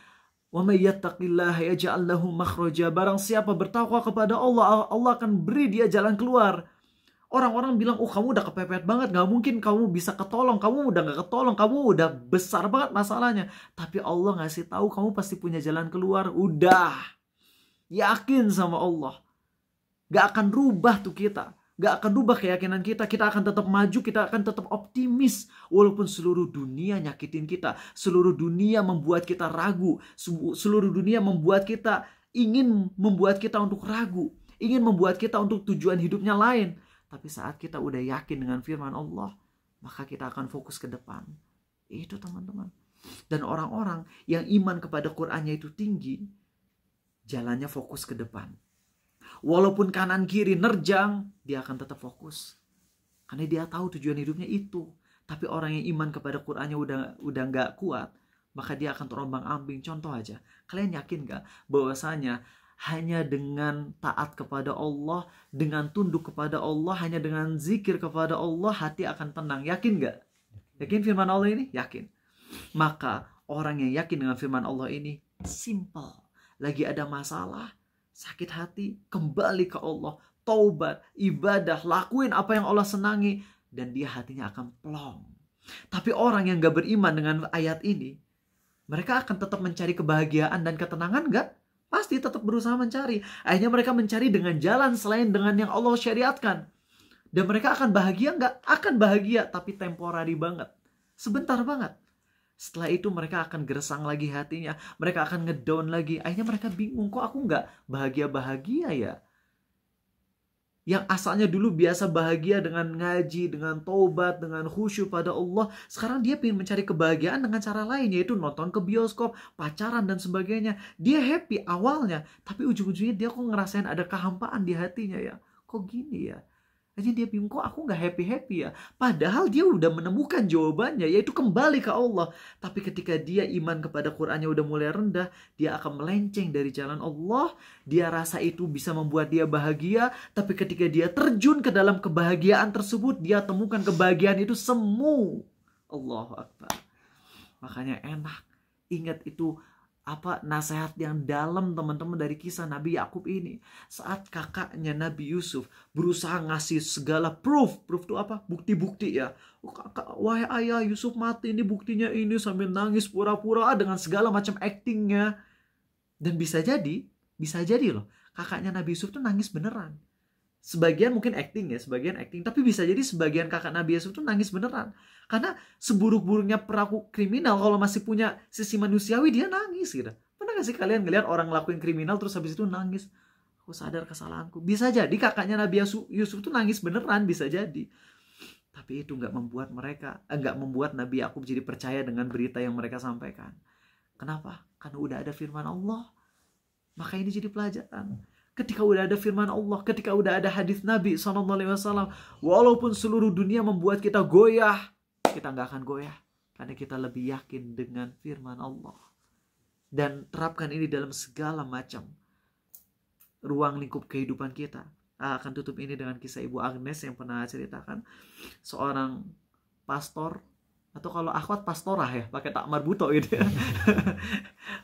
"Wa may yattaqillaha yaj'al lahu makhraja." Barang siapa bertakwa kepada Allah, Allah akan beri dia jalan keluar. Orang-orang bilang, "Oh, kamu udah kepepet banget, gak mungkin kamu bisa ketolong. Kamu udah gak ketolong, kamu udah besar banget masalahnya." Tapi Allah ngasih tahu kamu pasti punya jalan keluar. Udah. Yakin sama Allah. Gak akan rubah tuh kita. Gak akan rubah keyakinan kita. Kita akan tetap maju, kita akan tetap optimis. Walaupun seluruh dunia nyakitin kita. Seluruh dunia membuat kita ragu. Seluruh dunia membuat kita ingin membuat kita untuk ragu. Ingin membuat kita untuk tujuan hidupnya lain. Tapi saat kita udah yakin dengan firman Allah, maka kita akan fokus ke depan. Itu teman-teman. Dan orang-orang yang iman kepada Qur'annya itu tinggi, jalannya fokus ke depan. Walaupun kanan kiri nerjang, dia akan tetap fokus. Karena dia tahu tujuan hidupnya itu. Tapi orang yang iman kepada Qur'annya udah nggak kuat, maka dia akan terombang-ambing. Contoh aja, kalian yakin gak bahwasanya hanya dengan taat kepada Allah, dengan tunduk kepada Allah, hanya dengan zikir kepada Allah, hati akan tenang? Yakin gak? Yakin firman Allah ini? Yakin. Maka orang yang yakin dengan firman Allah ini simple. Lagi ada masalah, sakit hati, kembali ke Allah, taubat, ibadah, lakuin apa yang Allah senangi, dan dia hatinya akan plong. Tapi orang yang gak beriman dengan ayat ini, mereka akan tetap mencari kebahagiaan dan ketenangan gak? Pasti tetap berusaha mencari. Akhirnya mereka mencari dengan jalan selain dengan yang Allah syariatkan. Dan mereka akan bahagia gak? Akan bahagia, tapi temporary banget. Sebentar banget. Setelah itu mereka akan gersang lagi hatinya. Mereka akan ngedown lagi. Akhirnya mereka bingung, kok aku gak bahagia-bahagia ya? Yang asalnya dulu biasa bahagia dengan ngaji, dengan taubat, dengan khusyuk pada Allah, sekarang dia ingin mencari kebahagiaan dengan cara lain, yaitu nonton ke bioskop, pacaran dan sebagainya. Dia happy awalnya, tapi ujung-ujungnya dia kok ngerasain ada kehampaan di hatinya ya. Kok gini ya? Akhirnya dia bingung, kok aku gak happy-happy ya? Padahal dia udah menemukan jawabannya, yaitu kembali ke Allah. Tapi ketika dia iman kepada Qur'annya udah mulai rendah, dia akan melenceng dari jalan Allah. Dia rasa itu bisa membuat dia bahagia, tapi ketika dia terjun ke dalam kebahagiaan tersebut, dia temukan kebahagiaan itu semu. Allahu Akbar. Makanya enak. Ingat itu nasihat yang dalam teman-teman dari kisah Nabi Yakub ini. Saat kakaknya Nabi Yusuf berusaha ngasih segala proof itu apa? Bukti-bukti ya. Wahai ayah, Yusuf mati, ini buktinya ini, sambil nangis pura-pura dengan segala macam actingnya. Dan bisa jadi loh, kakaknya Nabi Yusuf tuh nangis beneran. Sebagian mungkin acting ya, sebagian acting. Tapi bisa jadi sebagian kakak Nabi Yusuf tuh nangis beneran. Karena seburuk-buruknya pelaku kriminal, kalau masih punya sisi manusiawi, dia nangis gitu. Pernah gak sih kalian ngeliat orang ngelakuin kriminal terus habis itu nangis? Aku sadar kesalahanku. Bisa jadi kakaknya Nabi Yusuf tuh nangis beneran, bisa jadi. Tapi itu gak membuat Nabi Yakub jadi percaya dengan berita yang mereka sampaikan. Kenapa? Karena udah ada firman Allah. Maka ini jadi pelajaran. Ketika udah ada firman Allah, ketika udah ada hadis Nabi SAW, walaupun seluruh dunia membuat kita goyah, kita nggak akan goyah. Karena kita lebih yakin dengan firman Allah. Dan terapkan ini dalam segala macam ruang lingkup kehidupan kita. Akan tutup ini dengan kisah Ibu Agnes yang pernah ceritakan. Seorang pastor, atau kalau akhwat pastorah ya, pakai tak marbuto gitu ya.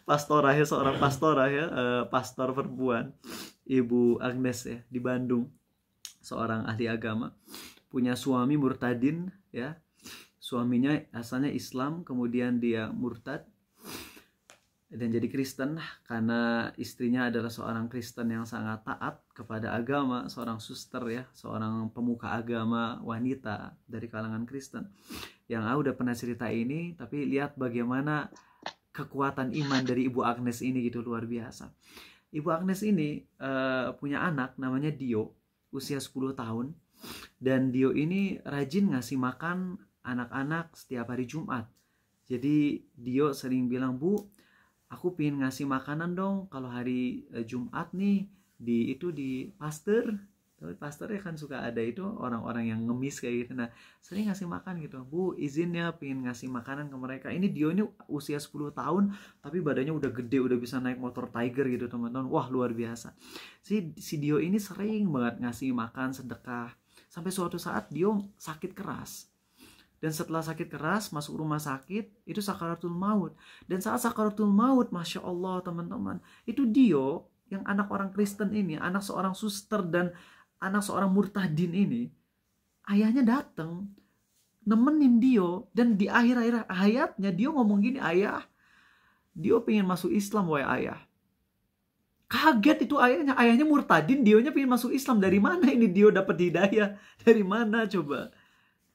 Pastorah ya, seorang pastorah ya, pastor perempuan, Ibu Agnes ya, di Bandung. Seorang ahli agama, punya suami murtadin ya. Suaminya asalnya Islam, kemudian dia murtad dan jadi Kristen karena istrinya adalah seorang Kristen yang sangat taat kepada agama, seorang suster ya, seorang pemuka agama wanita dari kalangan Kristen. Yang udah pernah cerita ini, tapi lihat bagaimana kekuatan iman dari Ibu Agnes ini gitu, luar biasa. Ibu Agnes ini punya anak namanya Dio, usia 10 tahun. Dan Dio ini rajin ngasih makan anak-anak setiap hari Jumat. Jadi Dio sering bilang, Bu, aku pengen ngasih makanan dong kalau hari Jumat nih di pastor. Tapi pastornya kan suka ada itu orang-orang yang ngemis kayak gitu. Nah, sering ngasih makan gitu. Bu, izin ya pengen ngasih makanan ke mereka. Ini Dio ini usia 10 tahun, tapi badannya udah gede, udah bisa naik motor Tiger gitu teman-teman. Wah, luar biasa. Si Dio ini sering banget ngasih makan, sedekah. Sampai suatu saat Dio sakit keras. Dan setelah sakit keras, masuk rumah sakit, itu sakaratul maut. Dan saat sakaratul maut, Masya Allah teman-teman, itu Dio, yang anak orang Kristen ini, anak seorang suster dan anak seorang murtadin ini, ayahnya datang nemenin Dio. Dan di akhir-akhir hayatnya Dio ngomong gini, ayah, Dio pengen masuk Islam wahai ayah. Kaget itu ayahnya murtadin, Dionya pengen masuk Islam. Dari mana ini Dio dapat hidayah? Dari mana coba?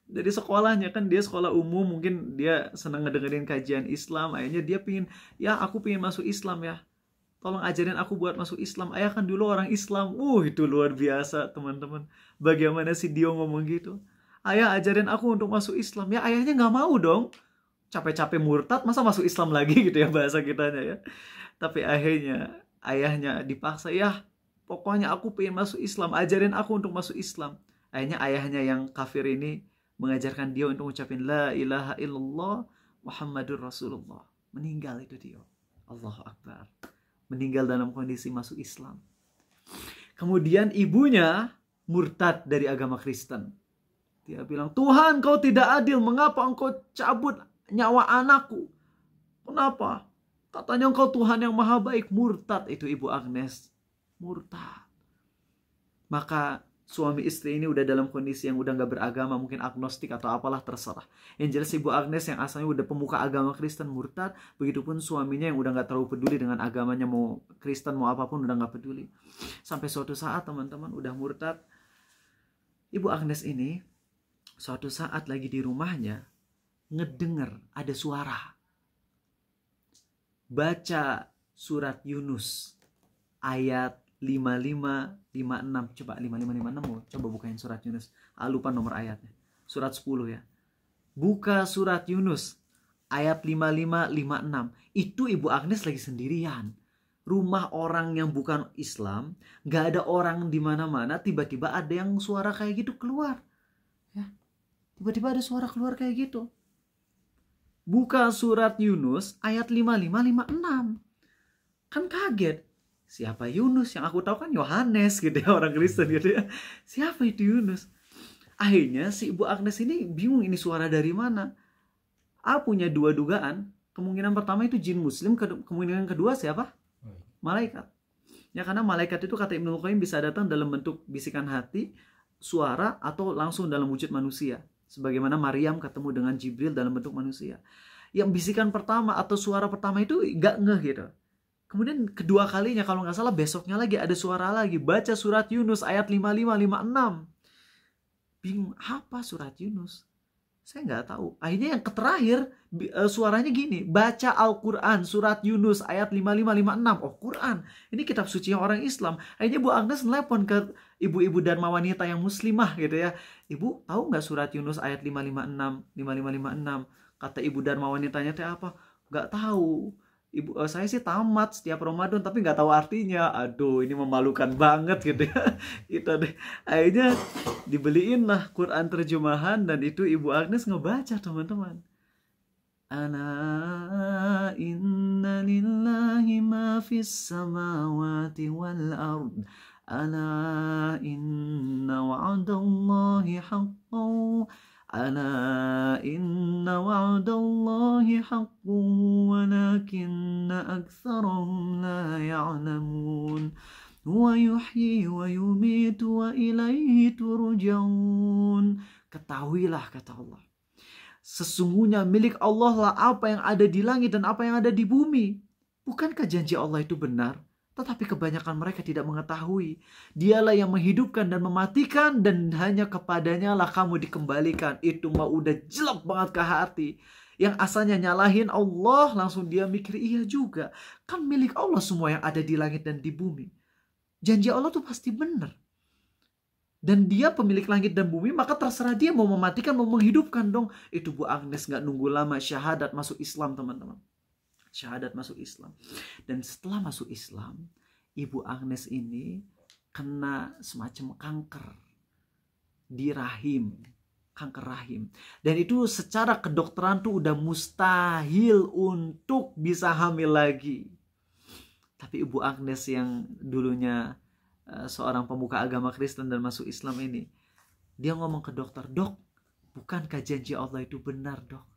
Dari sekolahnya, kan dia sekolah umum, mungkin dia senang ngedengerin kajian Islam. Ayahnya dia pengen, ya aku pengen masuk Islam ya, tolong ajarin aku buat masuk Islam. Ayah kan dulu orang Islam. Itu luar biasa teman-teman. Bagaimana si Dio ngomong gitu? Ayah ajarin aku untuk masuk Islam. Ya ayahnya gak mau dong. Capek-capek murtad, masa masuk Islam lagi gitu ya bahasa kitanya ya. Tapi akhirnya ayahnya dipaksa, ya Pokoknya aku pengen masuk Islam, ajarin aku untuk masuk Islam. Akhirnya ayahnya yang kafir ini mengajarkan dia untuk ucapin la ilaha illallah Muhammadur Rasulullah. Meninggal itu dia. Allahu Akbar. Meninggal dalam kondisi masuk Islam. Kemudian ibunya murtad dari agama Kristen. Dia bilang, Tuhan, kau tidak adil. Mengapa engkau cabut nyawa anakku? Kenapa? Katanya engkau Tuhan yang maha baik. Murtad itu Ibu Agnes. Murtad. Maka suami istri ini udah dalam kondisi yang udah gak beragama, mungkin agnostik atau apalah, terserah. Yang jelas Ibu Agnes yang asalnya udah pemuka agama Kristen murtad, begitupun suaminya yang udah gak terlalu peduli dengan agamanya, mau Kristen mau apapun udah gak peduli. Sampai suatu saat teman-teman udah murtad, Ibu Agnes ini suatu saat lagi di rumahnya ngedenger ada suara baca surat Yunus ayat 55, 56. Coba 55, 56. Coba bukain surat Yunus. Lupa nomor ayatnya. Surat 10 ya. Buka surat Yunus ayat 55, 56. Itu Ibu Agnes lagi sendirian. Rumah orang yang bukan Islam, gak ada orang di mana-mana, tiba-tiba ada yang suara kayak gitu keluar. Ya. Tiba-tiba ada suara keluar kayak gitu. Buka surat Yunus ayat 55, 56. Kan kaget. Siapa Yunus? Yang aku tahu kan Yohanes gitu ya, orang Kristen gitu ya. Siapa itu Yunus? Akhirnya si Ibu Agnes ini bingung, ini suara dari mana. Punya dua dugaan. Kemungkinan pertama itu jin muslim, kemungkinan kedua siapa? Malaikat. Ya karena malaikat itu kata Ibnul Qayyim bisa datang dalam bentuk bisikan hati, suara, atau langsung dalam wujud manusia. Sebagaimana Maryam ketemu dengan Jibril dalam bentuk manusia. Yang bisikan pertama atau suara pertama itu gak ngeh gitu. Kemudian kedua kalinya kalau nggak salah besoknya lagi ada suara lagi. Baca surat Yunus ayat 55, 56. Bingung, apa surat Yunus? Saya nggak tahu. Akhirnya yang terakhir suaranya gini. Baca Al-Quran surat Yunus ayat 55, 56. Oh Quran. Ini kitab suci yang orang Islam. Akhirnya Bu Agnes nelpon ke ibu-ibu dharma wanita yang muslimah gitu ya. Ibu tahu nggak surat Yunus ayat 556, 5556? Kata ibu dharma wanitanya teh apa? Nggak tahu. Ibu, saya sih tamat setiap Ramadan tapi nggak tahu artinya. Aduh, ini memalukan banget gitu ya. Itu deh. Akhirnya dibeliin lah Quran terjemahan dan itu Ibu Agnes ngebaca teman-teman. Ana inna lillahi ma fis samawati wal ard. Ana inna wa'adallahi haqqan. ألا إن وعد الله حق ولكن أكثرهم لا يعلمون هو يحيي ويميت وإليه ترجعون. Ketahuilah kata Allah, sesungguhnya milik Allah lah apa yang ada di langit dan apa yang ada di bumi. Bukankah janji Allah itu benar? Tetapi kebanyakan mereka tidak mengetahui. Dialah yang menghidupkan dan mematikan dan hanya kepadanya lah kamu dikembalikan. Itu mah udah jelek banget ke hati. Yang asalnya nyalahin Allah langsung dia mikir iya juga. Kan milik Allah semua yang ada di langit dan di bumi. Janji Allah tuh pasti benar. Dan dia pemilik langit dan bumi, maka terserah dia mau mematikan mau menghidupkan dong. Itu Bu Agnes gak nunggu lama syahadat masuk Islam teman-teman. Syahadat masuk Islam. Dan setelah masuk Islam, Ibu Agnes ini kena semacam kanker di rahim, kanker rahim. Dan itu secara kedokteran tuh udah mustahil untuk bisa hamil lagi. Tapi Ibu Agnes yang dulunya seorang pemuka agama Kristen dan masuk Islam ini, dia ngomong ke dokter, "Dok, bukankah janji Allah itu benar, Dok?"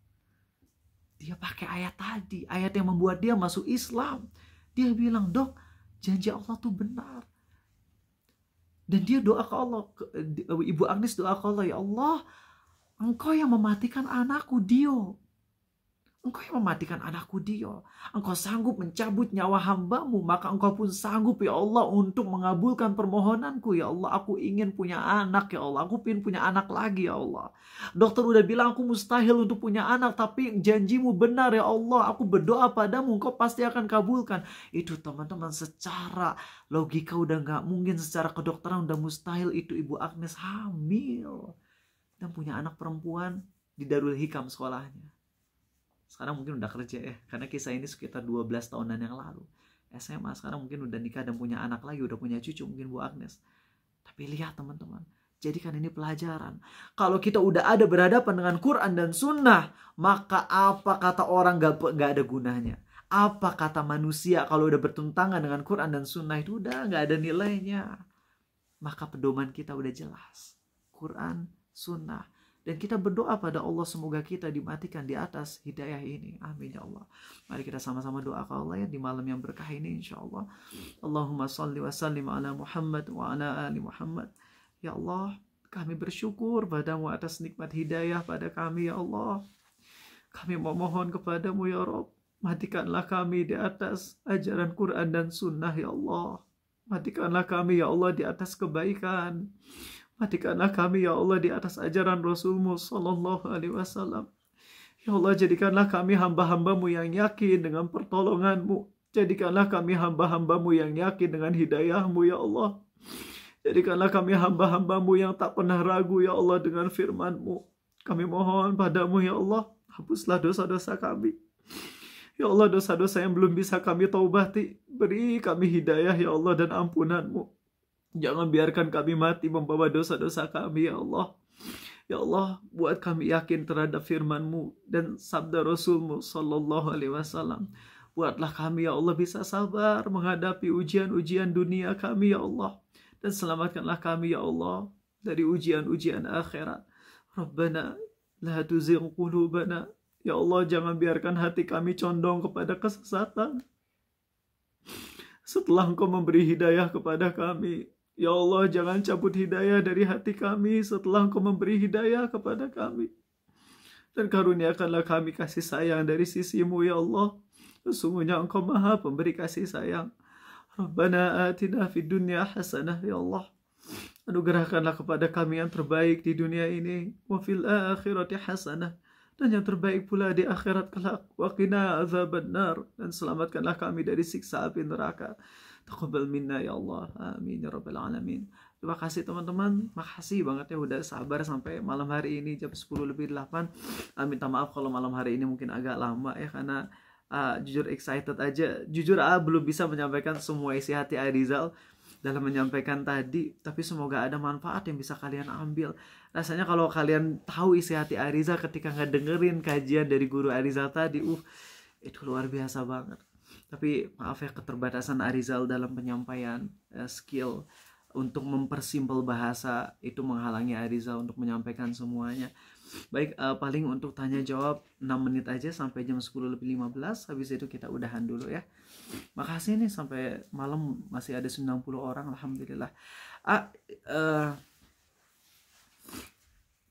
Dia pakai ayat tadi, ayat yang membuat dia masuk Islam. Dia bilang, "Dok, janji Allah tuh benar." Dan dia doa ke Allah, Ibu Agnes doa ke Allah, "Ya Allah, Engkau yang mematikan anakku Dio. Engkau yang mematikan anakku Dio. Engkau sanggup mencabut nyawa hambamu, maka Engkau pun sanggup ya Allah untuk mengabulkan permohonanku. Ya Allah, aku ingin punya anak ya Allah. Aku ingin punya anak lagi ya Allah. Dokter udah bilang aku mustahil untuk punya anak, tapi janjimu benar ya Allah. Aku berdoa padamu, Engkau pasti akan kabulkan." Itu teman-teman secara logika udah gak mungkin, secara kedokteran udah mustahil. Itu Ibu Agnes hamil dan punya anak perempuan di Darul Hikam sekolahnya. Sekarang mungkin udah kerja ya, karena kisah ini sekitar 12 tahunan yang lalu. SMA, sekarang mungkin udah nikah dan punya anak lagi, udah punya cucu mungkin Bu Agnes. Tapi lihat teman-teman, jadikan ini pelajaran. Kalau kita udah ada berhadapan dengan Quran dan Sunnah, maka apa kata orang gak ada gunanya. Apa kata manusia kalau udah bertentangan dengan Quran dan Sunnah itu udah gak ada nilainya. Maka pedoman kita udah jelas. Quran, Sunnah. Dan kita berdoa pada Allah semoga kita dimatikan di atas hidayah ini. Amin ya Allah. Mari kita sama-sama doa ke Allah ya di malam yang berkah ini insya Allah. Allahumma salli wa sallim ala Muhammad wa ala ali Muhammad. Ya Allah, kami bersyukur padamu atas nikmat hidayah pada kami ya Allah. Kami memohon kepadamu ya Rabb, matikanlah kami di atas ajaran Quran dan Sunnah ya Allah. Matikanlah kami ya Allah di atas kebaikan. Matikanlah kami ya Allah di atas ajaran Rasulmu Sallallahu Alaihi Wasallam. Ya Allah, jadikanlah kami hamba-hambamu yang yakin dengan pertolonganmu. Jadikanlah kami hamba-hambamu yang yakin dengan hidayahmu ya Allah. Jadikanlah kami hamba-hambamu yang tak pernah ragu ya Allah dengan firman-Mu. Kami mohon padamu ya Allah, hapuslah dosa-dosa kami. Ya Allah, dosa-dosa yang belum bisa kami taubati, beri kami hidayah ya Allah dan ampunan-Mu. Jangan biarkan kami mati membawa dosa-dosa kami ya Allah. Ya Allah, buat kami yakin terhadap firman-Mu dan sabda Rasul-Mu Sallallahu Alaihi Wasallam. Buatlah kami ya Allah bisa sabar menghadapi ujian-ujian dunia kami ya Allah. Dan selamatkanlah kami ya Allah dari ujian-ujian akhirat. Rabbana la tuzigh qulubana. Ya Allah, jangan biarkan hati kami condong kepada kesesatan. Setelah Engkau memberi hidayah kepada kami, ya Allah, jangan cabut hidayah dari hati kami setelah Engkau memberi hidayah kepada kami. Dan karuniakanlah kami kasih sayang dari sisi-Mu ya Allah. Sesungguhnya Engkau Maha Pemberi kasih sayang. Rabbana atina fid dunya hasanah ya Allah. Anugerahkanlah kepada kami yang terbaik di dunia ini. Wa fil akhirati hasanah. Dan yang terbaik pula di akhirat kelak. Wa qina azabannar. Dan selamatkanlah kami dari siksa api neraka. Taqabbal minna ya Allah. Amin ya rabbal alamin. Terima kasih teman-teman. Makasih banget ya udah sabar sampai malam hari ini jam 10:08. Minta maaf kalau malam hari ini mungkin agak lama ya, karena jujur excited aja. Jujur belum bisa menyampaikan semua isi hati Arizal dalam menyampaikan tadi, tapi semoga ada manfaat yang bisa kalian ambil. Rasanya kalau kalian tahu isi hati Arizal ketika ngedengerin kajian dari guru Arizal tadi, itu luar biasa banget. Tapi maaf ya, keterbatasan Arizal dalam penyampaian skill untuk mempersimpel bahasa itu menghalangi Arizal untuk menyampaikan semuanya. Baik, paling untuk tanya jawab 6 menit aja sampai jam 10:15. Habis itu kita udahan dulu ya. Makasih nih, sampai malam masih ada 90 orang, alhamdulillah.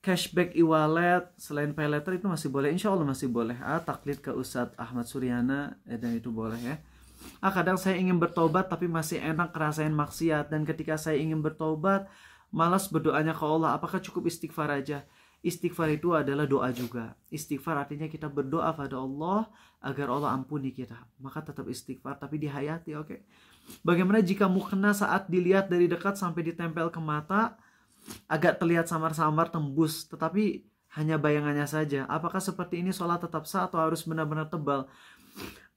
Cashback e-wallet selain pay letter itu masih boleh, insya Allah masih boleh. Taklid ke Ustadz Ahmad Suryana, dan itu boleh ya. Kadang saya ingin bertobat tapi masih enak ngerasain maksiat, dan ketika saya ingin bertobat malas berdoanya ke Allah. Apakah cukup istighfar aja? Istighfar itu adalah doa juga. Istighfar artinya kita berdoa pada Allah agar Allah ampuni kita. Maka tetap istighfar tapi dihayati, oke? Bagaimana jika mukena saat dilihat dari dekat sampai ditempel ke mata, agak terlihat samar-samar tembus, tetapi hanya bayangannya saja? Apakah seperti ini sholat tetap sah atau harus benar-benar tebal?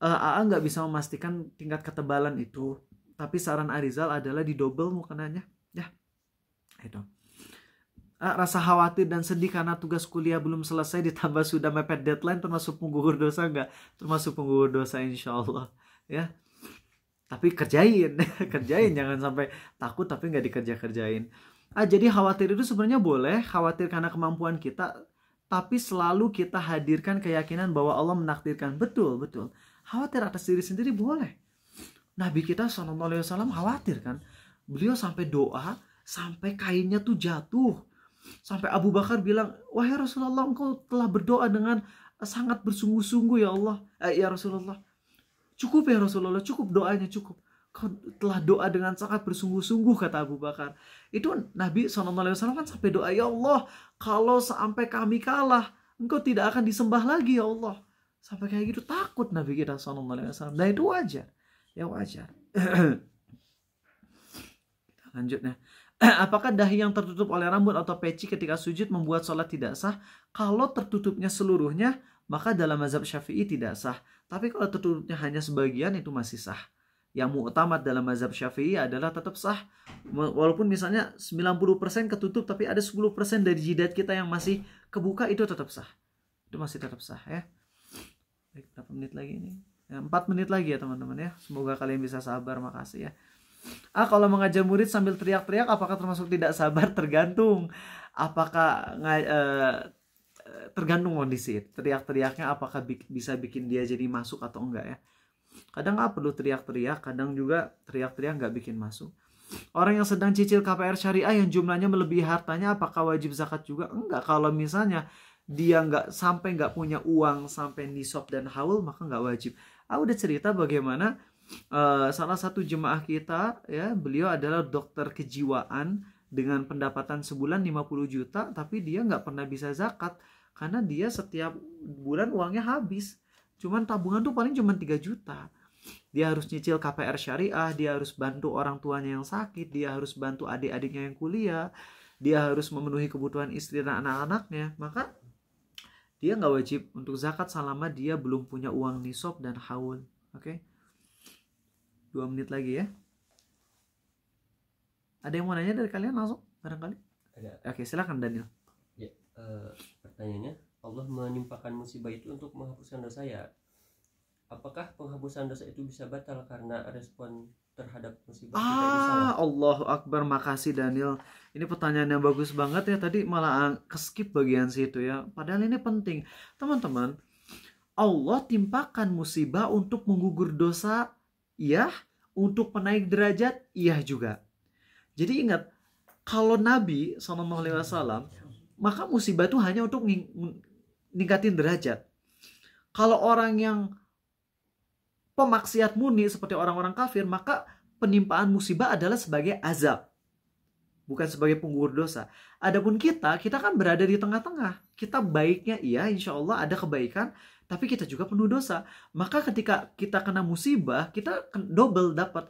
Nggak bisa memastikan tingkat ketebalan itu, tapi saran Arizal adalah didobel mukenanya ya. Itu. Rasa khawatir dan sedih karena tugas kuliah belum selesai ditambah sudah mepet deadline, termasuk penggugur dosa nggak? Termasuk penggugur dosa insya Allah ya. Tapi kerjain kerjain, jangan sampai takut tapi nggak dikerjain. Jadi khawatir itu sebenarnya boleh, khawatir karena kemampuan kita, tapi selalu kita hadirkan keyakinan bahwa Allah menakdirkan. Betul. Khawatir atas diri sendiri boleh. Nabi kita SAW khawatir kan. Beliau sampai doa, sampai kainnya tuh jatuh. Sampai Abu Bakar bilang, wahai Rasulullah, engkau telah berdoa dengan sangat bersungguh-sungguh ya Allah. Ya Rasulullah. Cukup ya Rasulullah, cukup doanya, cukup. Kau telah doa dengan sangat bersungguh-sungguh, kata Abu Bakar. Itu Nabi SAW kan sampai doa, ya Allah, kalau sampai kami kalah, engkau tidak akan disembah lagi ya Allah. Sampai kayak gitu takut Nabi kita SAW. Nah itu wajar. Ya wajar. Kita lanjut ya. Apakah dahi yang tertutup oleh rambut atau peci ketika sujud membuat sholat tidak sah? Kalau tertutupnya seluruhnya, maka dalam mazhab Syafi'i tidak sah. Tapi kalau tertutupnya hanya sebagian, itu masih sah. yang mu'tamad dalam mazhab Syafi'i adalah tetap sah. Walaupun misalnya 90% ketutup tapi ada 10% dari jidat kita yang masih kebuka, itu tetap sah. Itu masih tetap sah ya. Baik, berapa menit lagi ini? Ya, 4 menit lagi ya teman-teman ya. Semoga kalian bisa sabar, makasih ya. Kalau mengajar murid sambil teriak-teriak apakah termasuk tidak sabar? Tergantung. Apakah tergantung kondisi. Teriak-teriaknya apakah bisa bikin dia jadi masuk atau enggak ya. Kadang nggak perlu teriak-teriak, kadang juga teriak-teriak nggak bikin masuk. Orang yang sedang cicil KPR syariah yang jumlahnya melebihi hartanya, apakah wajib zakat juga? Enggak. Kalau misalnya dia nggak punya uang sampai nisab dan haul, maka nggak wajib. Udah cerita bagaimana salah satu jemaah kita ya, beliau adalah dokter kejiwaan dengan pendapatan sebulan 50 juta, tapi dia nggak pernah bisa zakat karena dia setiap bulan uangnya habis. Cuman tabungan tuh paling cuma 3 juta. Dia harus nyicil KPR syariah, dia harus bantu orang tuanya yang sakit, dia harus bantu adik-adiknya yang kuliah, dia harus memenuhi kebutuhan istri dan anak-anaknya. Maka dia nggak wajib untuk zakat selama dia belum punya uang nisab dan haul. Oke? 2 menit lagi ya. Ada yang mau nanya dari kalian langsung? Barangkali? Ada. Oke, silakan Daniel. Ya, pertanyaannya, Allah menimpakan musibah itu untuk menghapuskan dosa ya. Apakah penghapusan dosa itu bisa batal karena respon terhadap musibah kita itu salah? Allahu Akbar, makasih Daniel. Ini pertanyaan yang bagus banget ya. Tadi malah keskip bagian situ ya. Padahal ini penting. Teman-teman, Allah timpakan musibah untuk menggugur dosa, iya. Untuk menaik derajat, iya juga. Jadi ingat, kalau Nabi SAW, maka musibah itu hanya untuk ningkatin derajat. Kalau orang yang pemaksiat murni seperti orang-orang kafir, maka penimpaan musibah adalah sebagai azab, bukan sebagai penggugur dosa. Adapun kita kan berada di tengah-tengah. Kita baiknya iya, insya Allah ada kebaikan, tapi kita juga penuh dosa. Maka ketika kita kena musibah, kita double dapat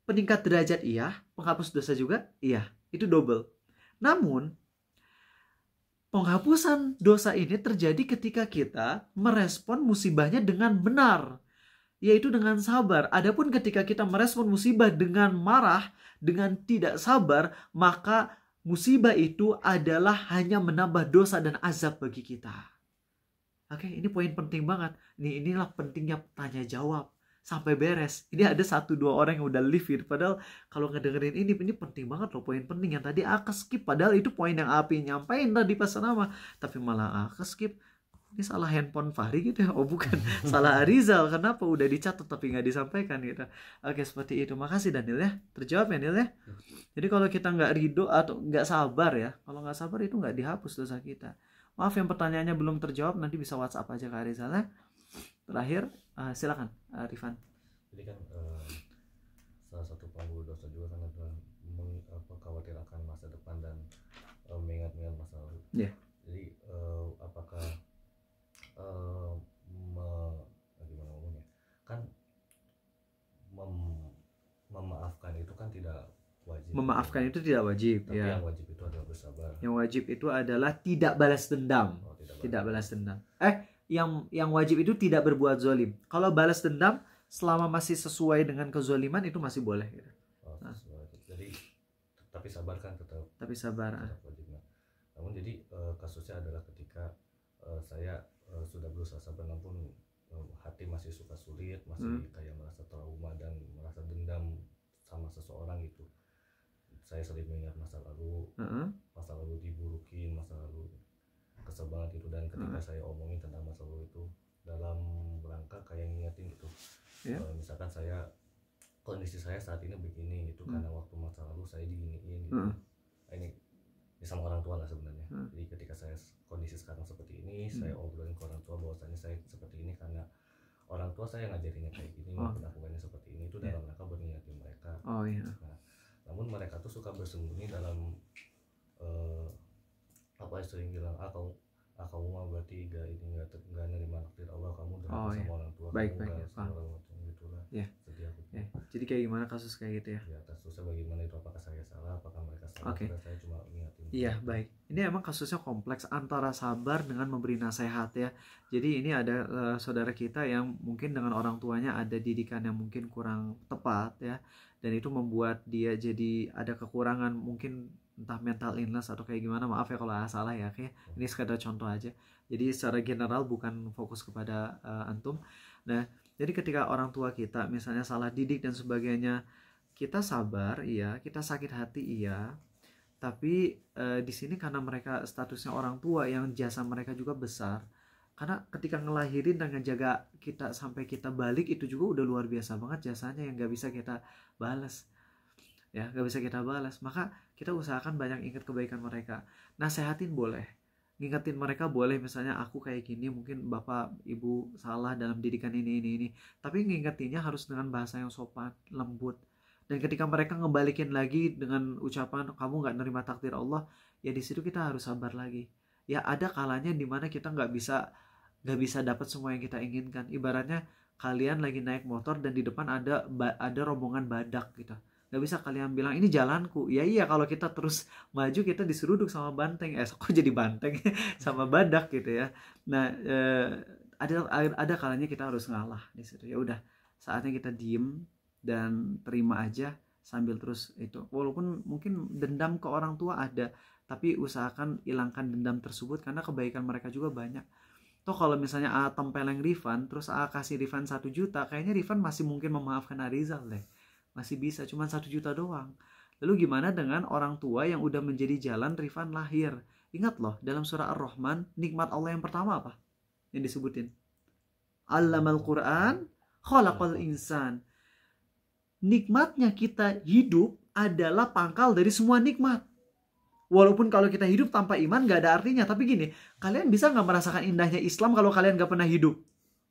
peningkat derajat iya, penghapus dosa juga iya, itu double. Namun penghapusan dosa ini terjadi ketika kita merespon musibahnya dengan benar, yaitu dengan sabar. Adapun ketika kita merespon musibah dengan marah, dengan tidak sabar, maka musibah itu adalah hanya menambah dosa dan azab bagi kita. Oke, ini poin penting banget. Inilah pentingnya tanya jawab sampai beres. Ini ada 1-2 orang yang udah leave gitu. Padahal kalau ngedengerin ini penting banget loh, poin penting yang tadi skip. Padahal itu poin yang Api nyampain tadi pas nama, tapi malah skip. Ini salah handphone Fahri gitu ya? Oh bukan, salah Arizal. Kenapa udah dicatat tapi nggak disampaikan gitu? Oke, seperti itu. Makasih Daniel ya. Terjawab ya Daniel ya. Jadi kalau kita nggak ridho atau nggak sabar ya, kalau nggak sabar itu nggak dihapus dosa kita. Maaf yang pertanyaannya belum terjawab, nanti bisa WhatsApp aja ke Arizal ya. Terakhir, silakan Rifan. Jadi kan salah satu penggugur dosa juga kan adalah khawatir akan masa depan dan mengingat-ingat masa lalu. Yeah. Jadi apakah gimana ngomongnya? Kan memaafkan itu kan tidak wajib. Memaafkan itu tidak wajib. Tapi ya. yang wajib itu adalah bersabar. Yang wajib itu adalah tidak balas dendam. Tidak balas dendam. Yang wajib itu tidak berbuat zalim. Kalau balas dendam selama masih sesuai dengan kezaliman itu masih boleh. Gitu. Jadi tapi sabar kan tetap. Tapi sabar. Tetap wajib. Namun jadi kasusnya adalah ketika saya sudah berusaha sabar, namun hati masih suka sulit, masih kayak merasa trauma dan merasa dendam sama seseorang gitu. Saya sering mengingat masa lalu diburukin, masa lalu kesel banget gitu, dan ketika saya omongin tentang masa lalu itu dalam rangka kayak ngingetin gitu, misalkan kondisi saya saat ini begini gitu, karena waktu masa lalu saya diginiin gitu. Ini sama orang tua lah sebenarnya. Jadi ketika saya kondisi sekarang seperti ini, saya obrolin ke orang tua bahwasanya saya seperti ini karena orang tua saya ngajarinnya kayak gini, melakukannya seperti ini, itu dalam rangka mengingatkan mereka. Nah, namun mereka tuh suka bersembunyi dalam apa sering bilang, kamu mah berarti nggak nerima takdir Allah, kamu udah sama orang tua, baik, kamu baik, segala macam gitulah. Sedih aku. Jadi kayak gimana kasus kayak gitu ya? Ya, kasusnya bagaimana itu, apakah saya salah, apakah mereka salah? Saya cuma ingatin. Iya, baik. Ini emang kasusnya kompleks antara sabar dengan memberi nasihat ya. Jadi ini ada saudara kita yang mungkin dengan orang tuanya ada didikan yang mungkin kurang tepat ya. Dan itu membuat dia jadi ada kekurangan mungkin entah mental illness atau kayak gimana. Maaf ya kalau salah ya. Oke. Ini sekadar contoh aja. Jadi secara general bukan fokus kepada antum. Nah, jadi ketika orang tua kita misalnya salah didik dan sebagainya, kita sabar, iya, kita sakit hati, iya. Tapi di sini karena mereka statusnya orang tua yang jasa mereka juga besar. Karena ketika ngelahirin dan ngejaga kita sampai kita balik itu juga udah luar biasa banget jasanya yang gak bisa kita balas. Ya, gak bisa kita balas. Maka kita usahakan banyak ingat kebaikan mereka. Nasehatin boleh. Ngingetin mereka boleh, misalnya aku kayak gini, mungkin bapak ibu salah dalam didikan ini. Tapi ngingetinnya harus dengan bahasa yang sopan, lembut. Dan ketika mereka ngebalikin lagi dengan ucapan kamu nggak nerima takdir Allah, ya di situ kita harus sabar lagi. Ya ada kalanya dimana kita nggak bisa dapat semua yang kita inginkan. Ibaratnya kalian lagi naik motor dan di depan ada rombongan badak gitu. Nggak bisa kalian bilang ini jalanku. Ya iya, kalau kita terus maju kita diseruduk sama banteng. Kok jadi banteng sama badak gitu ya. Nah ada kalanya kita harus ngalah di situ. Ya udah, saatnya kita diem dan terima aja sambil terus itu. Walaupun mungkin dendam ke orang tua ada, tapi usahakan hilangkan dendam tersebut karena kebaikan mereka juga banyak. Toh kalau misalnya A tempeleng Rifan, terus A kasih Rifan 1 juta, kayaknya Rifan masih mungkin memaafkan Arizal deh. Masih bisa, cuma 1 juta doang. Lalu gimana dengan orang tua yang udah menjadi jalan Rifan lahir? Ingat loh, dalam surah Ar-Rahman, nikmat Allah yang pertama apa? Yang disebutin. Allamal Qur'an, khalaqal insan. Nikmatnya kita hidup adalah pangkal dari semua nikmat. Walaupun kalau kita hidup tanpa iman gak ada artinya. Tapi gini, kalian bisa gak merasakan indahnya Islam kalau kalian gak pernah hidup?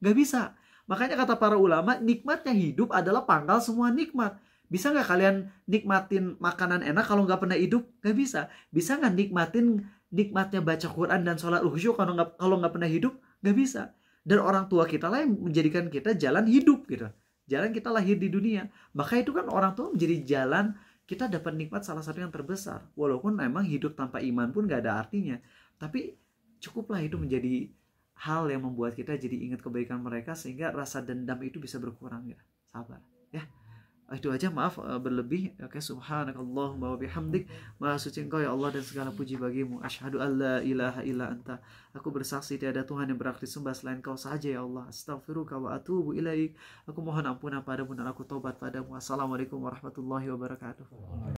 Gak bisa. Makanya kata para ulama, nikmatnya hidup adalah pangkal semua nikmat. Bisa gak kalian nikmatin makanan enak kalau gak pernah hidup? Gak bisa. Bisa gak nikmatnya baca Quran dan sholat khusyuk kalau gak pernah hidup? Gak bisa. Dan orang tua kita lah yang menjadikan kita jalan hidup gitu. Jalan kita lahir di dunia. Maka itu kan orang tua menjadi jalan kita dapat nikmat salah satu yang terbesar. Walaupun memang hidup tanpa iman pun gak ada artinya. Tapi cukuplah itu menjadi hal yang membuat kita jadi ingat kebaikan mereka sehingga rasa dendam itu bisa berkurang ya. Sabar ya. Itu aja, maaf berlebih. Oke, subhanakallahumma wa bihamdik, maha suci Engkau ya Allah dan segala puji bagimu. Asyhadu an la ilaha illa anta. Aku bersaksi tiada Tuhan yang berhak disembah selain Kau saja ya Allah. Astaghfiruka wa atubu ilaik. Aku mohon ampunan padamu dan aku taubat padamu. Assalamualaikum warahmatullahi wabarakatuh.